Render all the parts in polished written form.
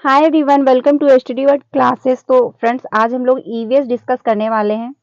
Hi everyone, welcome to study word classes. तो friends, आज हम लोग ईवीएस डिस्कस करने वाले हैं।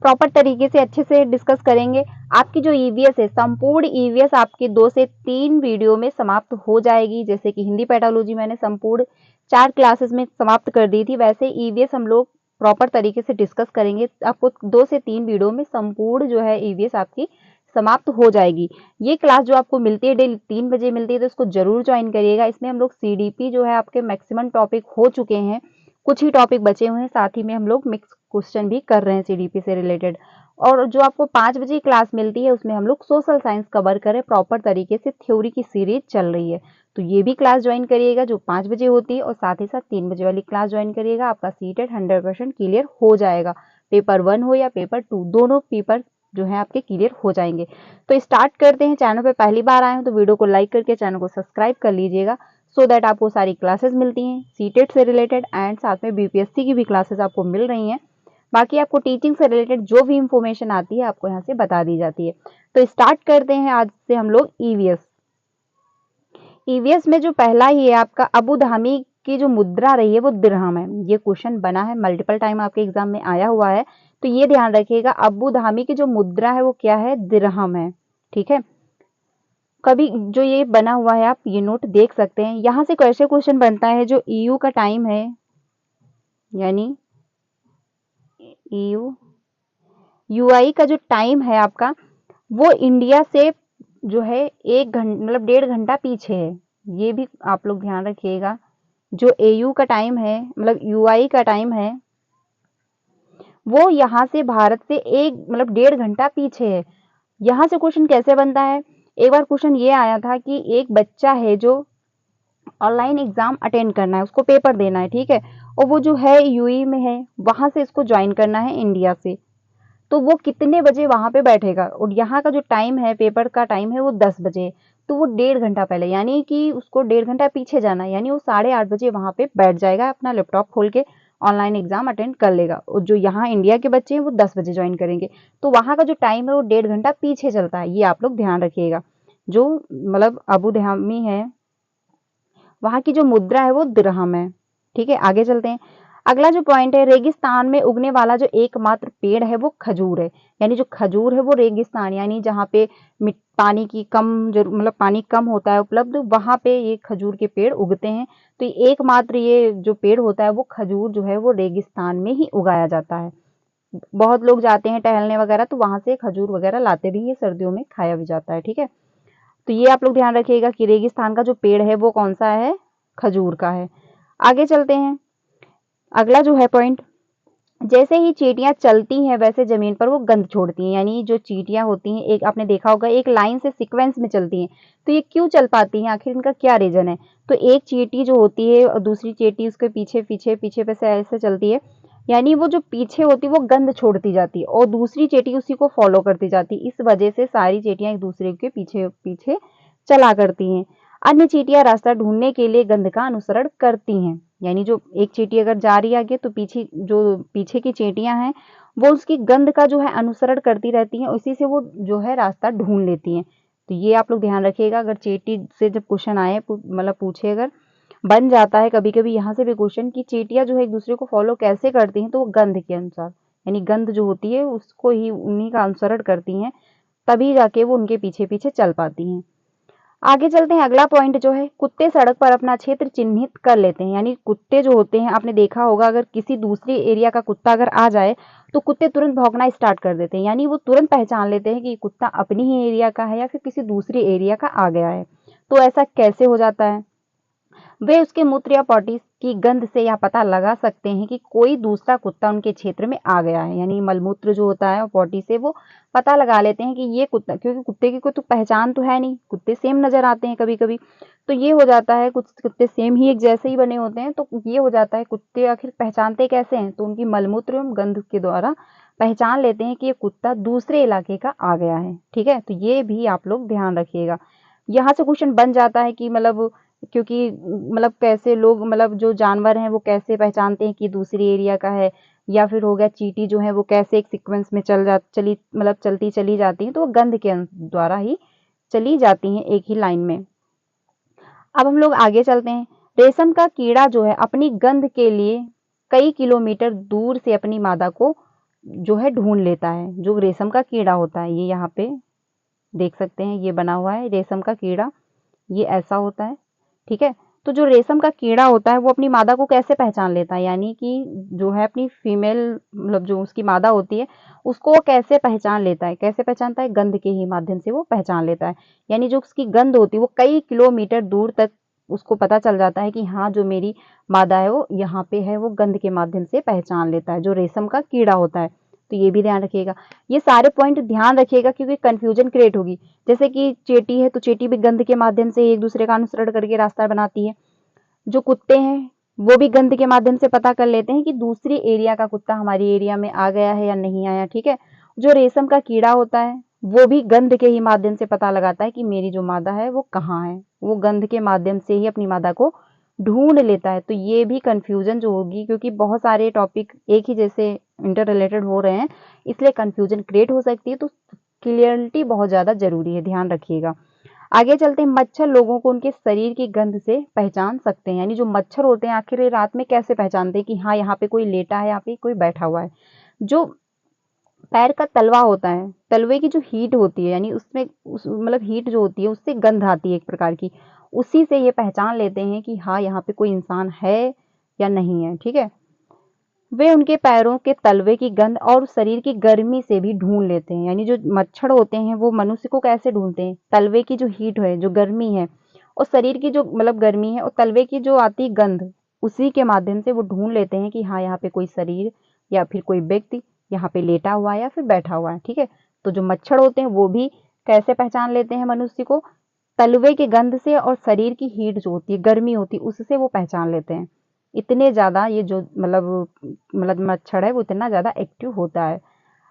प्रॉपर तरीके से अच्छे से डिस्कस करेंगे। आपकी जो ईवीएस है, संपूर्ण ईवीएस आपकी 2 से 3 वीडियो में समाप्त हो जाएगी। जैसे कि हिंदी पेडोलॉजी मैंने संपूर्ण 4 क्लासेस में समाप्त कर दी थी, वैसे ईवीएस हम लोग प्रॉपर तरीके से डिस्कस करेंगे। आपको 2 से 3 वीडियो में संपूर्ण जो है ईवीएस आपकी समाप्त हो जाएगी। ये क्लास जो आपको मिलती है डेली 3 बजे मिलती है, तो इसको जरूर ज्वाइन करिएगा। इसमें हम लोग सीडीपी जो है आपके मैक्सिमम टॉपिक हो चुके हैं, कुछ ही टॉपिक बचे हुए हैं। साथ ही में हम लोग मिक्स क्वेश्चन भी कर रहे हैं सीडीपी से रिलेटेड। और जो आपको 5 बजे क्लास मिलती है, उसमें हम लोग सोशल साइंस कवर करें प्रॉपर तरीके से। थ्योरी की सीरीज चल रही है, तो ये भी क्लास ज्वाइन करिएगा जो 5 बजे होती है। और साथ ही साथ 3 बजे वाली क्लास ज्वाइन करिएगा। आपका सीटेट 100% क्लियर हो जाएगा। पेपर 1 हो या पेपर 2, दोनों पेपर जो है आपके क्लियर हो जाएंगे। तो स्टार्ट करते हैं। चैनल पे पहली बार आए हो तो वीडियो को लाइक करके चैनल को सब्सक्राइब कर लीजिएगा, सो दैट आपको सारी क्लासेस मिलती हैं सीटेट से रिलेटेड, एंड साथ में बीपीएससी की भी क्लासेस आपको मिल रही हैं। बाकी आपको टीचिंग से रिलेटेड जो भी इंफॉर्मेशन आती है आपको यहाँ से बता दी जाती है। तो स्टार्ट करते हैं आज से हम लोग ईवीएस। ईवीएस में जो पहला ही है आपका, अबू धाबी की जो मुद्रा रही है वो दिरहम है। ये क्वेश्चन बना है, मल्टीपल टाइम आपके एग्जाम में आया हुआ है, तो ये ध्यान रखिएगा। अबू धाबी की जो मुद्रा है वो क्या है? दिरहम है। ठीक है, कभी जो ये बना हुआ है आप ये नोट देख सकते हैं। यहाँ से कैसे क्वेश्चन बनता है, जो ईयू का टाइम है, यानी ईयू यूआई का जो टाइम है आपका, वो इंडिया से जो है 1 घंटा मतलब 1.5 घंटा पीछे है। ये भी आप लोग ध्यान रखिएगा। जो एयू का टाइम है, मतलब यूआई का टाइम है, वो यहाँ से भारत से 1.5 घंटा पीछे है। यहाँ से क्वेश्चन कैसे बनता है? एक बार क्वेश्चन ये आया था कि एक बच्चा है जो ऑनलाइन एग्जाम अटेंड करना है, उसको पेपर देना है, ठीक है, और वो जो है यूएई में है, वहां से इसको ज्वाइन करना है इंडिया से। तो वो कितने बजे वहां पे बैठेगा? और यहाँ का जो टाइम है, पेपर का टाइम है, वो 10 बजे। तो वो 1.5 घंटा पहले, यानी कि उसको 1.5 घंटा पीछे जाना है, यानी वो 8:30 बजे वहां पे बैठ जाएगा, अपना लैपटॉप खोल के ऑनलाइन एग्जाम अटेंड कर लेगा। और जो यहाँ इंडिया के बच्चे हैं वो 10 बजे ज्वाइन करेंगे। तो वहां का जो टाइम है वो 1.5 घंटा पीछे चलता है। ये आप लोग ध्यान रखिएगा। जो मतलब अबू धाबी है, वहां की जो मुद्रा है वो दिरहम है। ठीक है, आगे चलते हैं। अगला जो पॉइंट है, रेगिस्तान में उगने वाला जो एकमात्र पेड़ है वो खजूर है। यानी जो खजूर है वो रेगिस्तान, यानी जहाँ पे पानी की कम मतलब पानी कम होता है उपलब्ध, वहां पे ये खजूर के पेड़ उगते हैं। तो एकमात्र ये जो पेड़ होता है वो खजूर जो है वो रेगिस्तान में ही उगाया जाता है। बहुत लोग जाते हैं टहलने वगैरह, तो वहां से खजूर वगैरह लाते भी, ये सर्दियों में खाया भी जाता है। ठीक है, तो ये आप लोग ध्यान रखिएगा कि रेगिस्तान का जो पेड़ है वो कौन सा है? खजूर का है। आगे चलते हैं। अगला जो है पॉइंट, जैसे ही चींटियां चलती हैं वैसे जमीन पर वो गंध छोड़ती हैं। यानी जो चींटियां होती हैं, एक आपने देखा होगा एक लाइन से सीक्वेंस में चलती हैं, तो ये क्यों चल पाती हैं? आखिर इनका क्या रीजन है? तो एक चींटी जो होती है और दूसरी चींटी उसके पीछे पीछे पीछे पे से ऐसे चलती है, यानी वो जो पीछे होती है वो गंध छोड़ती जाती है और दूसरी चींटी उसी को फॉलो करती जाती है। इस वजह से सारी चींटियां एक दूसरे के पीछे पीछे चला करती हैं। अन्य चींटियां रास्ता ढूंढने के लिए गंध का अनुसरण करती हैं। यानी जो एक चींटी अगर जा रही है आगे, तो पीछे की चींटियां हैं वो उसकी गंध का जो है अनुसरण करती रहती हैं, उसी से वो जो है रास्ता ढूंढ लेती हैं। तो ये आप लोग ध्यान रखिएगा। अगर चींटी से जब क्वेश्चन आए, मतलब पूछे, अगर बन जाता है कभी कभी यहाँ से भी क्वेश्चन कि चींटियां जो है एक दूसरे को फॉलो कैसे करती हैं, तो वो गंध के अनुसार, यानी गंध जो होती है उसको ही उन्हीं का अनुसरण करती हैं, तभी जाके वो उनके पीछे पीछे चल पाती हैं। आगे चलते हैं। अगला पॉइंट जो है, कुत्ते सड़क पर अपना क्षेत्र चिन्हित कर लेते हैं। यानी कुत्ते जो होते हैं, आपने देखा होगा अगर किसी दूसरे एरिया का कुत्ता अगर आ जाए तो कुत्ते तुरंत भौंकना स्टार्ट कर देते हैं। यानी वो तुरंत पहचान लेते हैं कि कुत्ता अपनी ही एरिया का है या फिर किसी दूसरे एरिया का आ गया है। तो ऐसा कैसे हो जाता है? वे उसके मूत्र या पॉटी की गंध से यह पता लगा सकते हैं कि कोई दूसरा कुत्ता उनके क्षेत्र में आ गया है। यानी मलमूत्र जो होता है और पॉटी से वो पता लगा लेते हैं कि ये कुत्ता, क्योंकि कुत्ते की कोई तो पहचान तो है नहीं, कुत्ते सेम नजर आते हैं कभी कभी, तो ये हो जाता है, कुछ कुत्ते सेम ही एक जैसे ही बने होते हैं, तो ये हो जाता है कुत्ते आखिर पहचानते कैसे हैं? तो उनकी मलमूत्र एवं गंध के द्वारा पहचान लेते हैं कि ये कुत्ता दूसरे इलाके का आ गया है। ठीक है, तो ये भी आप लोग ध्यान रखिएगा। यहाँ से क्वेश्चन बन जाता है कि मतलब, क्योंकि मतलब कैसे लोग, मतलब जो जानवर हैं वो कैसे पहचानते हैं कि दूसरी एरिया का है, या फिर हो गया चींटी जो है वो कैसे एक सीक्वेंस में चलती चली जाती हैं, तो वो गंध के द्वारा ही चली जाती हैं एक ही लाइन में। अब हम लोग आगे चलते हैं। रेशम का कीड़ा जो है अपनी गंध के लिए कई किलोमीटर दूर से अपनी मादा को जो है ढूंढ लेता है। जो रेशम का कीड़ा होता है, ये यहाँ पे देख सकते हैं, ये बना हुआ है रेशम का कीड़ा, ये ऐसा होता है, ठीक है। तो जो रेशम का कीड़ा होता है वो अपनी मादा को कैसे पहचान लेता है, यानी कि जो है अपनी फीमेल मतलब जो उसकी मादा होती है उसको वो कैसे पहचान लेता है, कैसे पहचानता है, गंध के ही माध्यम से वो पहचान लेता है। यानी जो उसकी गंध होती है वो कई किलोमीटर दूर तक उसको पता चल जाता है कि हाँ जो मेरी मादा है वो यहाँ पे है, वो गंध के माध्यम से पहचान लेता है, जो रेशम का कीड़ा होता है। तो ये भी ध्यान रखिएगा, ये सारे पॉइंट ध्यान रखिएगा क्योंकि कंफ्यूजन क्रिएट होगी। जैसे कि चींटी है तो चींटी भी गंध के माध्यम से एक दूसरे का अनुसरण करके रास्ता बनाती है। जो कुत्ते हैं वो भी गंध के माध्यम से पता कर लेते हैं कि दूसरी एरिया का कुत्ता हमारी एरिया में आ गया है या नहीं आया, ठीक है। जो रेशम का कीड़ा होता है वो भी गंध के ही माध्यम से पता लगाता है कि मेरी जो मादा है वो कहाँ है, वो गंध के माध्यम से ही अपनी मादा को ढूंढ लेता है। तो ये भी कंफ्यूजन जो होगी, क्योंकि बहुत सारे टॉपिक एक ही जैसे इंटर रिलेटेड हो रहे हैं, इसलिए कंफ्यूजन क्रिएट हो सकती है। तो क्लियरिटी बहुत ज्यादा जरूरी है, ध्यान रखिएगा। आगे चलते हैं, मच्छर लोगों को उनके शरीर की गंध से पहचान सकते हैं। यानी जो मच्छर होते हैं आखिर ये रात में कैसे पहचानते हैं कि हाँ यहाँ पे कोई लेटा है, यहाँ पे कोई बैठा हुआ है। जो पैर का तलवा होता है, तलवे की जो हीट होती है, यानी उसमें मतलब हीट जो होती है उससे गंध आती है एक प्रकार की, उसी से ये पहचान लेते हैं कि हाँ यहाँ पे कोई इंसान है या नहीं है, ठीक है। वे उनके पैरों के तलवे की गंध और शरीर की गर्मी से भी ढूंढ लेते हैं। यानी जो मच्छर होते हैं वो मनुष्य को कैसे ढूंढते हैं, तलवे की जो हीट है, जो गर्मी है, और शरीर की जो मतलब गर्मी है, और तलवे की जो आती है गंध, उसी के माध्यम से वो ढूंढ लेते हैं कि हाँ यहाँ पे कोई शरीर या फिर कोई व्यक्ति यहाँ पे लेटा हुआ है या फिर बैठा हुआ है, ठीक है। तो जो मच्छर होते हैं वो भी कैसे पहचान लेते हैं मनुष्य को, तलवे की गंध से, और शरीर की हीट जो होती है, गर्मी होती है, उससे वो पहचान लेते हैं। इतने ज्यादा ये जो मतलब मच्छर है वो इतना ज्यादा एक्टिव होता है।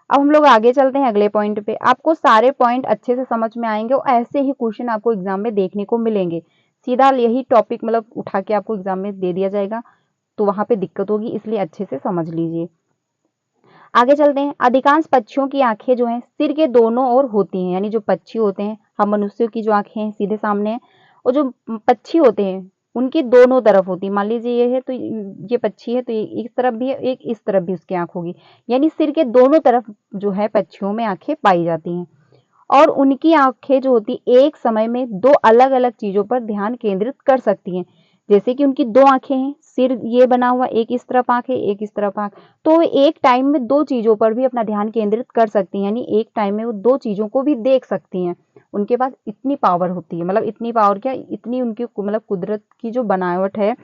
अब हम लोग आगे चलते हैं अगले पॉइंट पे। आपको सारे पॉइंट अच्छे से समझ में आएंगे और ऐसे ही क्वेश्चन आपको एग्जाम में देखने को मिलेंगे। सीधा यही टॉपिक मतलब उठा के आपको एग्जाम में दे दिया जाएगा, तो वहां पे दिक्कत होगी, इसलिए अच्छे से समझ लीजिए। आगे चलते हैं, अधिकांश पक्षियों की आंखें जो हैं सिर के दोनों ओर होती हैं। यानी जो पक्षी होते हैं, हम मनुष्यों की जो आंखें हैं सीधे सामने हैं, और जो पक्षी होते हैं उनकी दोनों तरफ होती है। मान लीजिए ये है तो ये पक्षी है तो ये इस तरफ भी है, एक इस तरफ भी उसकी आंख होगी। यानी सिर के दोनों तरफ जो है पक्षियों में आंखें पाई जाती हैं, और उनकी आंखें जो होती एक समय में दो अलग अलग चीजों पर ध्यान केंद्रित कर सकती हैं। जैसे कि उनकी दो आंखें हैं, सिर ये बना हुआ, एक इस तरफ आंख है, एक इस तरफ आंख, तो एक टाइम में दो चीजों पर भी अपना ध्यान केंद्रित कर सकती हैं। यानी एक टाइम में वो दो चीजों को भी देख सकती हैं। उनके पास इतनी पावर होती है, मतलब इतनी पावर क्या, इतनी उनकी मतलब कुदरत की जो बनावट है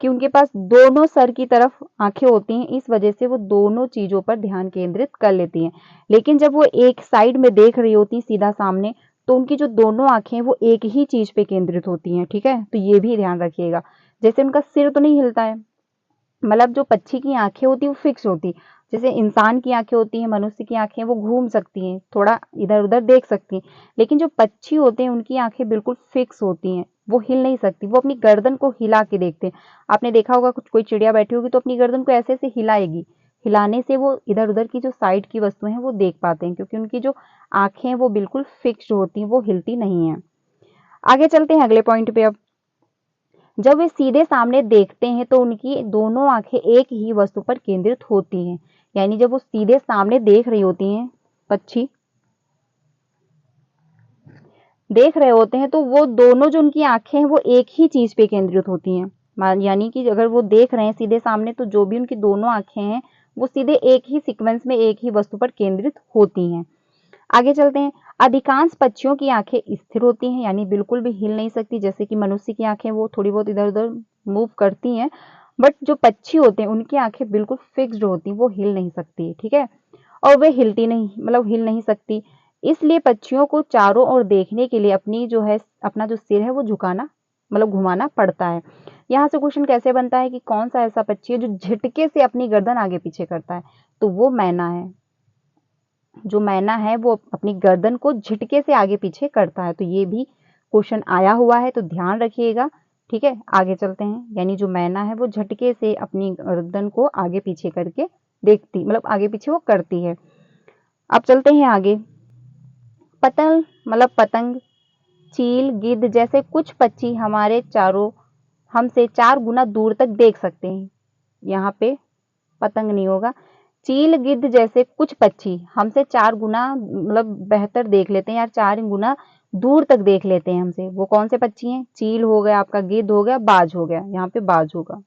कि उनके पास दोनों सर की तरफ आंखें होती हैं, इस वजह से वो दोनों चीजों पर ध्यान केंद्रित कर लेती हैं। लेकिन जब वो एक साइड में देख रही होती हैं सीधा सामने, तो उनकी जो दोनों आंखें हैं वो एक ही चीज पे केंद्रित होती हैं, ठीक है। तो ये भी ध्यान रखिएगा। जैसे उनका सिर तो नहीं हिलता है, मतलब जो पक्षी की आंखें होती है वो फिक्स होती, जैसे इंसान की आंखें होती हैं, मनुष्य की आंखें वो घूम सकती हैं, थोड़ा इधर उधर देख सकती हैं, लेकिन जो पक्षी होते हैं उनकी आंखें बिल्कुल फिक्स होती हैं, वो हिल नहीं सकती, वो अपनी गर्दन को हिला के देखते हैं। आपने देखा होगा कुछ कोई चिड़िया बैठी होगी तो अपनी गर्दन को ऐसे ऐसे हिलाएगी, हिलाने से वो इधर उधर की जो साइड की वस्तुएं हैं वो देख पाते हैं, क्योंकि उनकी जो आंखें हैं वो बिल्कुल फिक्स्ड होती हैं, वो हिलती नहीं है। आगे चलते हैं अगले पॉइंट पे। अब जब वे सीधे सामने देखते हैं तो उनकी दोनों आंखें एक ही वस्तु पर केंद्रित होती हैं। यानी जब वो सीधे सामने देख रही होती हैं, पक्षी देख रहे होते हैं, तो वो दोनों जो उनकी आंखें हैं वो एक ही चीज पे केंद्रित होती हैं। यानी कि अगर वो देख रहे हैं सीधे सामने तो जो भी उनकी दोनों आंखें हैं वो सीधे एक ही सीक्वेंस में एक ही वस्तु पर केंद्रित होती हैं। आगे चलते हैं, अधिकांश पक्षियों की आंखें स्थिर होती हैं, यानी बिल्कुल भी हिल नहीं सकती। जैसे कि मनुष्य की आंखें वो थोड़ी बहुत इधर उधर मूव करती हैं, बट जो पक्षी होते हैं उनकी आंखें बिल्कुल फिक्स्ड होती हैं, वो हिल नहीं सकती, ठीक है। और वे हिलती नहीं, मतलब हिल नहीं सकती, इसलिए पक्षियों को चारों ओर देखने के लिए अपनी जो है अपना जो सिर है वो झुकाना मतलब घुमाना पड़ता है। यहाँ से क्वेश्चन कैसे बनता है कि कौन सा ऐसा पक्षी है जो झटके से अपनी गर्दन आगे पीछे करता है, तो वो मैना है। जो मैना है वो अपनी गर्दन को झटके से आगे पीछे करता है। तो ये भी क्वेश्चन आया हुआ है, तो ध्यान रखिएगा, ठीक है। आगे चलते हैं, यानी जो मैना है वो झटके से अपनी गर्दन को आगे पीछे करके देखती, मतलब आगे पीछे वो करती है। अब चलते हैं आगे, पतंग मतलब पतंग, चील, गिद्ध जैसे कुछ पक्षी हमारे चारों हमसे 4 गुना दूर तक देख सकते हैं। यहाँ पे पतंग नहीं होगा। चील, गिद्ध जैसे कुछ पक्षी हमसे 4 गुना मतलब बेहतर देख लेते हैं या 4 गुना दूर तक देख लेते हैं हमसे। वो कौन से पक्षी हैं? चील हो गया आपका, गिद्ध हो गया, बाज हो गया। यहाँ पे बाज होगा।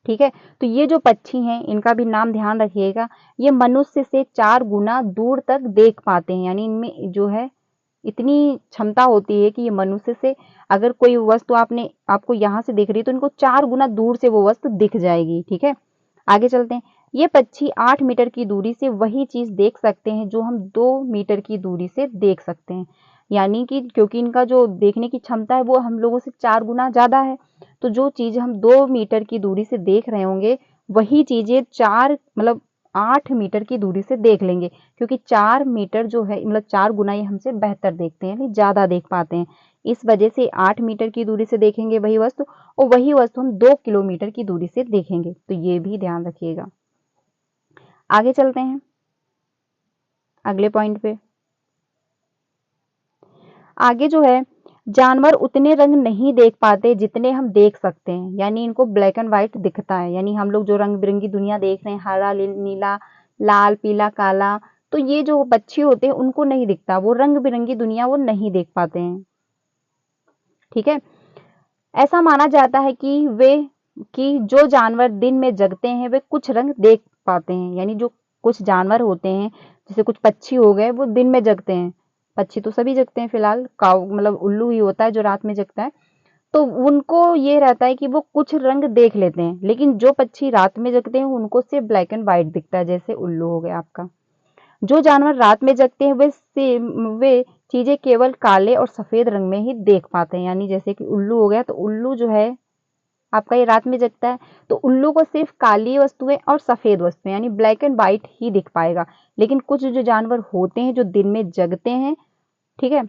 ठीक है, तो ये जो पक्षी हैं इनका भी नाम ध्यान रखिएगा। ये मनुष्य से 4 गुना दूर तक देख पाते हैं, यानी इनमें जो है इतनी क्षमता होती है कि ये मनुष्य से अगर कोई वस्तु आपको यहाँ से दिख रही है तो इनको 4 गुना दूर से वो वस्तु दिख जाएगी। ठीक है, आगे चलते हैं। ये पक्षी 8 मीटर की दूरी से वही चीज देख सकते हैं जो हम 2 मीटर की दूरी से देख सकते हैं। यानी कि क्योंकि इनका जो देखने की क्षमता है वो हम लोगों से 4 गुना ज्यादा है, तो जो चीज हम 2 मीटर की दूरी से देख रहे होंगे वही चीजें 8 मीटर की दूरी से देख लेंगे, क्योंकि 4 मीटर जो है मतलब 4 गुना ये हमसे बेहतर देखते हैं, यानी ज्यादा देख पाते हैं। इस वजह से 8 मीटर की दूरी से देखेंगे वही वस्तु, और वही वस्तु हम 2 किलोमीटर की दूरी से देखेंगे। तो ये भी ध्यान रखिएगा। आगे चलते हैं अगले पॉइंट पे। आगे जो है, जानवर उतने रंग नहीं देख पाते जितने हम देख सकते हैं, यानी इनको ब्लैक एंड व्हाइट दिखता है। यानी हम लोग जो रंग बिरंगी दुनिया देख रहे हैं, हरा, नीला, लाल, पीला, काला, तो ये जो पक्षी होते हैं उनको नहीं दिखता, वो रंग बिरंगी दुनिया वो नहीं देख पाते हैं। ठीक है, ऐसा माना जाता है कि जो जानवर दिन में जगते हैं वे कुछ रंग देख पाते हैं। यानी जो कुछ जानवर होते हैं, जैसे कुछ पक्षी हो गए, वो दिन में जगते हैं। पक्षी तो सभी जगते हैं, फिलहाल काऊ मतलब उल्लू ही होता है जो रात में जगता है। तो उनको ये रहता है कि वो कुछ रंग देख लेते हैं, लेकिन जो पक्षी रात में जगते हैं उनको सिर्फ ब्लैक एंड व्हाइट दिखता है, जैसे उल्लू हो गया आपका। जो जानवर रात में जगते हैं वे चीजें केवल काले और सफेद रंग में ही देख पाते हैं। यानी जैसे कि उल्लू हो गया, तो उल्लू जो है आपका ये रात में जगता है, तो उल्लू को सिर्फ काली वस्तुएं और सफेद वस्तुएं यानी ब्लैक एंड व्हाइट ही दिख पाएगा। लेकिन कुछ जो जानवर होते हैं जो दिन में जगते हैं, ठीक है,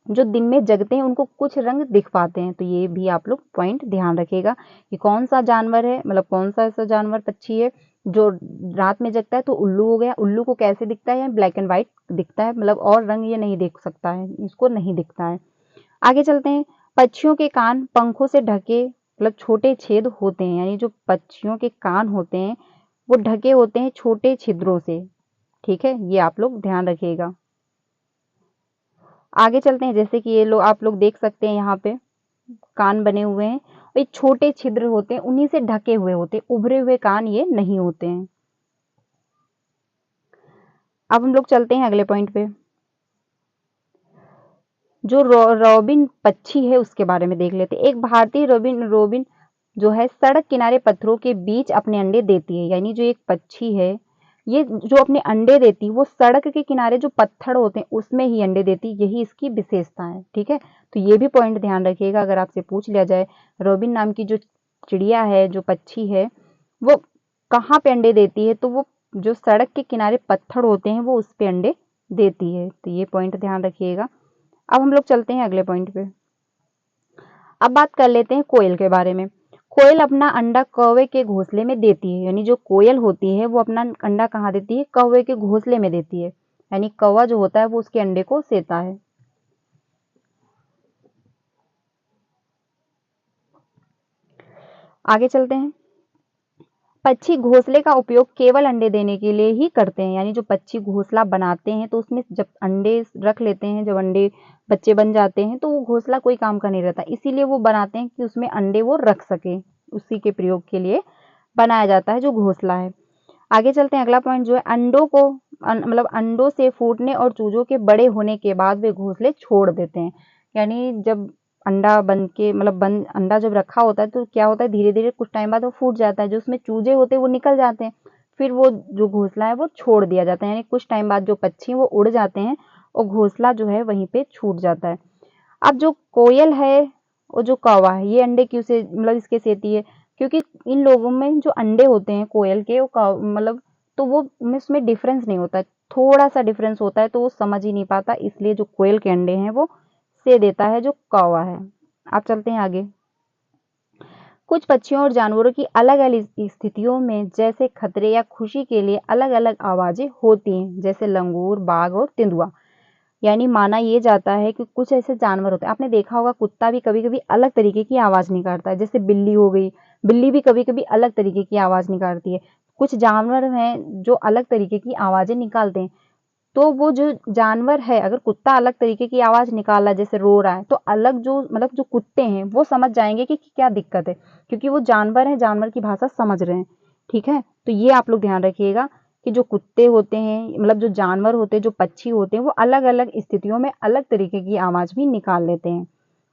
जो दिन में जगते हैं उनको कुछ रंग दिख पाते हैं। तो ये भी आप लोग पॉइंट ध्यान रखिएगा कि कौन सा जानवर है, मतलब कौन सा ऐसा जानवर पक्षी है जो रात में जगता है। तो उल्लू हो गया, उल्लू को कैसे दिखता है? ब्लैक एंड व्हाइट दिखता है, मतलब और रंग ये नहीं देख सकता है, इसको नहीं दिखता है। आगे चलते हैं। पक्षियों के कान पंखों से ढके मतलब छोटे छेद होते हैं, यानी जो पक्षियों के कान होते हैं वो ढके होते हैं छोटे छिद्रों से। ठीक है, ये आप लोग ध्यान रखिएगा। आगे चलते हैं। जैसे कि ये लोग आप लोग देख सकते हैं, यहाँ पे कान बने हुए हैं, ये छोटे छिद्र होते हैं, उन्हीं से ढके हुए होते हैं, उभरे हुए कान ये नहीं होते हैं। अब हम लोग चलते हैं अगले पॉइंट पे। जो रॉबिन पक्षी है उसके बारे में देख लेते हैं। एक भारतीय रोबिन जो है सड़क किनारे पत्थरों के बीच अपने अंडे देती है। यानी जो एक पक्षी है ये जो अपने अंडे देती है वो सड़क के किनारे जो पत्थर होते हैं उसमें ही अंडे देती है, यही इसकी विशेषता है। ठीक है, तो ये भी पॉइंट ध्यान रखिएगा। अगर आपसे पूछ लिया जाए रोबिन नाम की जो चिड़िया है, जो पक्षी है, वो कहाँ पे अंडे देती है, तो वो जो सड़क के किनारे पत्थर होते हैं वो उस पे अंडे देती है। तो ये पॉइंट ध्यान रखिएगा। अब हम लोग चलते हैं अगले पॉइंट पे। अब बात कर लेते हैं कोयल के बारे में। कोयल अपना अंडा कौवे के घोंसले में देती है। यानी जो कोयल होती है वो अपना अंडा कहाँ देती है? कौवे के घोंसले में देती है। यानी कौवा जो होता है वो उसके अंडे को सेता है। आगे चलते हैं। पक्षी घोंसले का उपयोग केवल अंडे देने के लिए ही करते हैं। यानी जो पक्षी घोंसला बनाते हैं तो उसमें जब अंडे रख लेते हैं, जब अंडे बच्चे बन जाते हैं तो वो घोंसला कोई काम का नहीं रहता, इसीलिए वो बनाते हैं कि उसमें अंडे वो रख सके, उसी के प्रयोग के लिए बनाया जाता है जो घोंसला है। आगे चलते हैं। अगला पॉइंट जो है अंडों को मतलब अंडों से फूटने और चूजों के बड़े होने के बाद वे घोंसले छोड़ देते हैं। यानी जब अंडा बन के मतलब बन अंडा जब रखा होता है तो क्या होता है, धीरे धीरे कुछ टाइम बाद वो फूट जाता है, जो उसमें चूजे होते हैं वो निकल जाते हैं, फिर वो जो घोंसला है वो छोड़ दिया जाता है। यानी कुछ टाइम बाद जो पक्षी वो उड़ जाते हैं और घोंसला जो है वहीं पे छूट जाता है। अब जो कोयल है और जो कौवा है ये अंडे क्यों से मतलब इसके सेती है? क्योंकि इन लोगों में जो अंडे होते हैं कोयल के वो मतलब तो वो उसमें डिफरेंस नहीं होता है, थोड़ा सा डिफरेंस होता है तो वो समझ ही नहीं पाता, इसलिए जो कोयल के अंडे हैं वो से देता है जो कौवा है। आप चलते हैं आगे। कुछ पक्षियों और जानवरों की अलग अलग स्थितियों में जैसे खतरे या खुशी के लिए अलग अलग आवाजें होती हैं, जैसे लंगूर, बाघ और तेंदुआ। यानी माना ये जाता है कि कुछ ऐसे जानवर होते हैं, आपने देखा होगा कुत्ता भी कभी-कभी अलग तरीके की आवाज़ निकालता है, जैसे बिल्ली हो गई, बिल्ली भी कभी-कभी अलग तरीके की आवाज़ निकालती है। कुछ जानवर हैं जो अलग तरीके की आवाज़ें निकालते हैं, तो वो जो जानवर है, अगर कुत्ता अलग तरीके की आवाज़ निकाल रहा है, जैसे रो रहा है, तो अलग जो मतलब जो कुत्ते हैं, वो समझ जाएँगे कि क्या दिक्कत है, क्योंकि वो जानवर हैं, जानवर की भाषा समझ रहे हैं, ठीक है? तो ये आप लोग ध्यान रखिएगा कि जो कुत्ते होते हैं, मतलब जो जानवर होते हैं, जो पक्षी होते हैं, वो अलग-अलग स्थितियों में अलग तरीके की आवाज़ भी निकाल लेते हैं।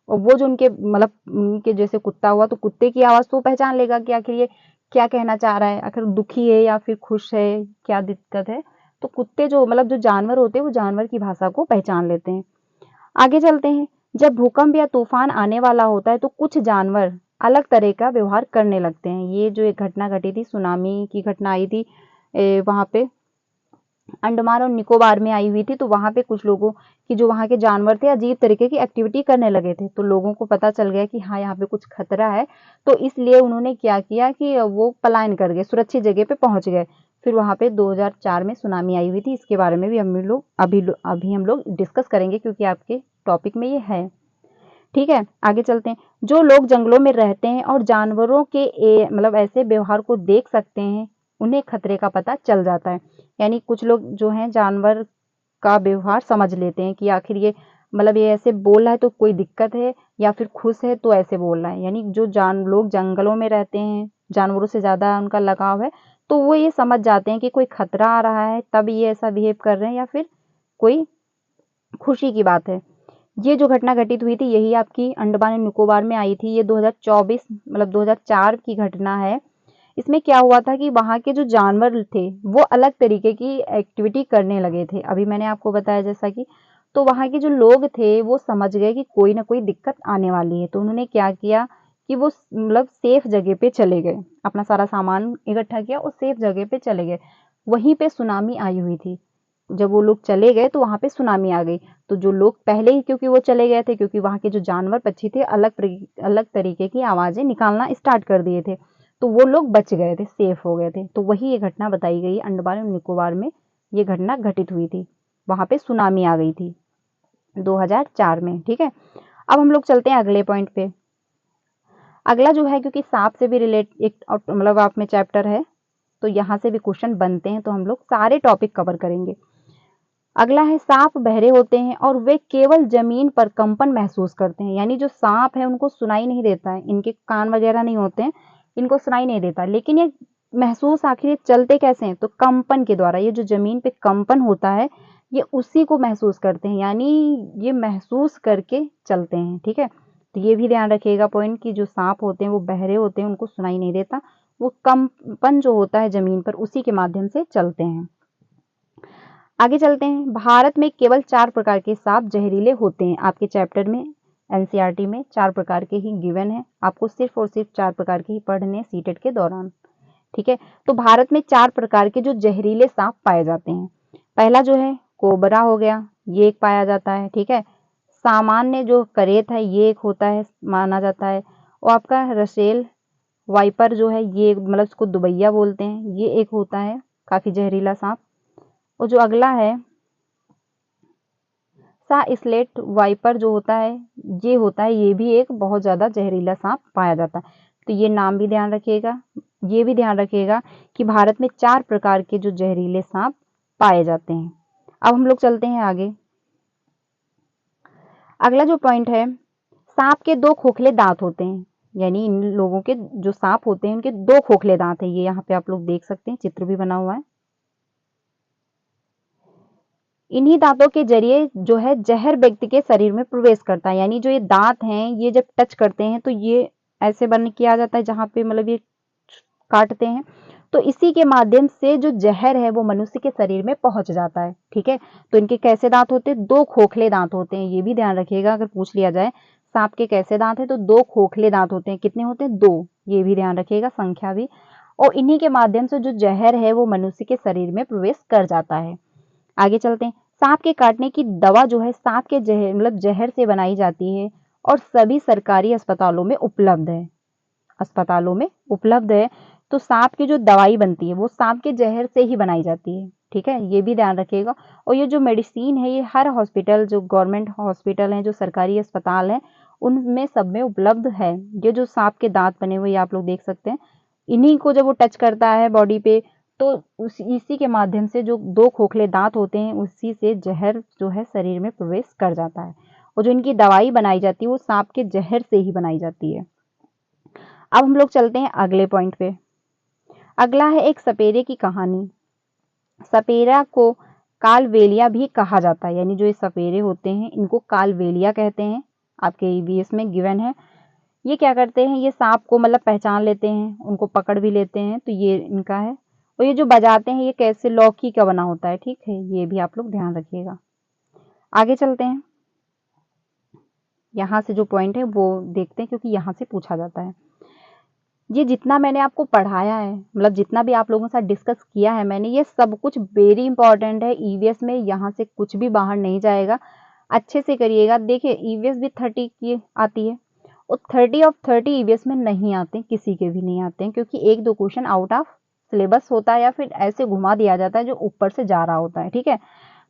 और वो जो उनके मतलब उनके जैसे कुत्ता हुआ, तो कुत्ते की आवाज़ तो वो पहचान लेगा कि आखिर ये क्या कहना चाह रहा है, आखिर दुखी है या फिर खुश है, क्या दिक्कत है। तो कुत्ते जो मतलब जो जानवर होते हैं, वो जानवर की भाषा को पहचान लेते हैं। आगे चलते हैं, जब भूकंप या तूफान आने वाला होता है, तो कुछ जानवर अलग तरह का व्यवहार करने लगते हैं। ये जो एक घटना घटी थी, सुनामी की घटना आई थी वहाँ पे अंडमान और निकोबार में आई हुई थी, तो वहाँ पे कुछ लोगों की जो वहाँ के जानवर थे अजीब तरीके की एक्टिविटी करने लगे थे, तो लोगों को पता चल गया कि हाँ यहाँ पे कुछ खतरा है, तो इसलिए उन्होंने क्या किया कि वो पलायन कर गए, सुरक्षित जगह पे पहुंच गए। फिर वहाँ पे 2004 में सुनामी आई हुई थी, इसके बारे में भी अभी हम लोग डिस्कस करेंगे क्योंकि आपके टॉपिक में ये है। ठीक है, आगे चलते हैं। जो लोग जंगलों में रहते हैं और जानवरों के मतलब ऐसे व्यवहार को देख सकते हैं, उन्हें खतरे का पता चल जाता है। यानी कुछ लोग जो हैं जानवर का व्यवहार समझ लेते हैं कि आखिर ये मतलब ये ऐसे बोल रहा है तो कोई दिक्कत है या फिर खुश है तो ऐसे बोल रहा है। यानी जो लोग जंगलों में रहते हैं, जानवरों से ज़्यादा उनका लगाव है, तो वो ये समझ जाते हैं कि कोई खतरा आ रहा है तब ये ऐसा बिहेव कर रहे हैं या फिर कोई खुशी की बात है। ये जो घटना घटित हुई थी यही आपकी अंडमान एंड निकोबार में आई थी। ये 2024 मतलब 2004 की घटना है। इसमें क्या हुआ था कि वहाँ के जो जानवर थे वो अलग तरीके की एक्टिविटी करने लगे थे। अभी मैंने आपको बताया जैसा कि तो वहाँ के जो लोग थे वो समझ गए कि कोई ना कोई दिक्कत आने वाली है। तो उन्होंने क्या किया कि वो मतलब सेफ जगह पे चले गए। अपना सारा सामान इकट्ठा किया और सेफ जगह पे चले गए। वहीं पे सुनामी आई हुई थी। जब वो लोग चले गए तो वहाँ पे सुनामी आ गई। तो जो लोग पहले ही क्योंकि वो चले गए थे क्योंकि वहाँ के जो जानवर पक्षी थे अलग तरीके की आवाज़ें निकालना स्टार्ट कर दिए थे। तो वो लोग बच गए थे, सेफ हो गए थे। तो वही ये घटना बताई गई अंडमान और निकोबार में ये घटना घटित हुई थी। वहाँ पे सुनामी आ गई थी 2004 में, ठीक है। अब हम लोग चलते हैं अगले पॉइंट पे। अगला जो है क्योंकि सांप से भी रिलेट एक मतलब आप में चैप्टर है, तो यहाँ से भी क्वेश्चन बनते हैं, तो हम लोग सारे टॉपिक कवर करेंगे। अगला है सांप बहरे होते हैं और वे केवल जमीन पर कंपन महसूस करते हैं। यानी जो सांप है उनको सुनाई नहीं देता है, इनके कान वगैरह नहीं होते हैं, इनको सुनाई नहीं देता, लेकिन ये महसूस आखिर ये चलते कैसे हैं, तो कंपन के द्वारा। ये जो जमीन पे कंपन होता है ये उसी को महसूस करते हैं, यानी ये महसूस करके चलते हैं, ठीक है। तो ये भी ध्यान रखिएगा पॉइंट कि जो सांप होते हैं वो बहरे होते हैं, उनको सुनाई नहीं देता, वो कंपन जो होता है जमीन पर उसी के माध्यम से चलते हैं। आगे चलते हैं। भारत में केवल 4 प्रकार के सांप जहरीले होते हैं। आपके चैप्टर में एनसीईआरटी में 4 प्रकार के ही गिवन है, आपको सिर्फ और सिर्फ 4 प्रकार के ही पढ़ने सीटेट के दौरान, ठीक है। तो भारत में 4 प्रकार के जो जहरीले सांप पाए जाते हैं। पहला जो है कोबरा हो गया, ये एक पाया जाता है, ठीक है। सामान्य जो करेत है ये एक होता है, माना जाता है। और आपका रसेल वाइपर जो है ये मतलब इसको दुबैया बोलते हैं, ये एक होता है काफी जहरीला सांप। और जो अगला है सा स्लेट वाइपर जो होता है ये होता है, ये भी एक बहुत ज़्यादा जहरीला सांप पाया जाता है। तो ये नाम भी ध्यान रखिएगा, ये भी ध्यान रखिएगा कि भारत में 4 प्रकार के जो जहरीले सांप पाए जाते हैं। अब हम लोग चलते हैं आगे। अगला जो पॉइंट है, सांप के 2 खोखले दांत होते हैं। यानी इन लोगों के जो सांप होते हैं उनके 2 खोखले दांत हैं। ये यहाँ पे आप लोग देख सकते हैं, चित्र भी बना हुआ है। इन्हीं दांतों के जरिए जो है जहर व्यक्ति के शरीर में प्रवेश करता है। यानी जो ये दांत हैं ये जब टच करते हैं तो ये ऐसे बन किया जाता है जहां पे मतलब ये काटते हैं, तो इसी के माध्यम से जो जहर है वो मनुष्य के शरीर में पहुंच जाता है, ठीक है। तो इनके कैसे दांत होते हैं, 2 खोखले दांत होते हैं। ये भी ध्यान रखिएगा अगर पूछ लिया जाए सांप के कैसे दांत है, तो 2 खोखले दांत होते हैं। कितने होते हैं, 2। ये भी ध्यान रखिएगा, संख्या भी। और इन्हीं के माध्यम से जो जहर है वो मनुष्य के शरीर में प्रवेश कर जाता है। आगे चलते हैं। सांप के काटने की दवा जो है सांप के जहर मतलब जहर से बनाई जाती है और सभी सरकारी अस्पतालों में उपलब्ध है। अस्पतालों में उपलब्ध है। तो सांप की जो दवाई बनती है वो सांप के जहर से ही बनाई जाती है। ठीक है, ये भी ध्यान रखिएगा। और ये जो मेडिसिन है ये हर हॉस्पिटल, जो गवर्नमेंट हॉस्पिटल हैं, जो सरकारी अस्पताल हैं, उनमें सब में उपलब्ध है। ये जो सांप के दांत बने हुए आप लोग देख सकते हैं, इन्हीं को जब वो टच करता है बॉडी पे तो इसी के माध्यम से जो 2 खोखले दांत होते हैं उसी से जहर जो है शरीर में प्रवेश कर जाता है। और जो इनकी दवाई बनाई जाती है वो सांप के जहर से ही बनाई जाती है। अब हम लोग चलते हैं अगले पॉइंट पे। अगला है एक सपेरे की कहानी। सपेरा को कालवेलिया भी कहा जाता है, यानी जो ये सपेरे होते हैं इनको कालवेलिया कहते हैं, आपके ईवीएस में गिवन है। ये क्या करते हैं, ये सांप को मतलब पहचान लेते हैं, उनको पकड़ भी लेते हैं, तो ये इनका है। और ये जो बजाते हैं ये कैसे लौकी का बना होता है, ठीक है, ये भी आप लोग ध्यान रखिएगा। आगे चलते हैं, यहाँ से जो पॉइंट है वो देखते हैं क्योंकि यहाँ से पूछा जाता है। ये जितना मैंने आपको पढ़ाया है, मतलब जितना भी आप लोगों के साथ डिस्कस किया है मैंने, ये सब कुछ वेरी इंपॉर्टेंट है ईवीएस में, यहाँ से कुछ भी बाहर नहीं जाएगा। अच्छे से करिएगा। देखिए ईवीएस भी 30 की आती है और 30 ऑफ 30 ईवीएस में नहीं आते, किसी के भी नहीं आते हैं, क्योंकि 1-2 क्वेश्चन आउट ऑफ सिलेबस होता है या फिर ऐसे घुमा दिया जाता है जो ऊपर से जा रहा होता है, ठीक है।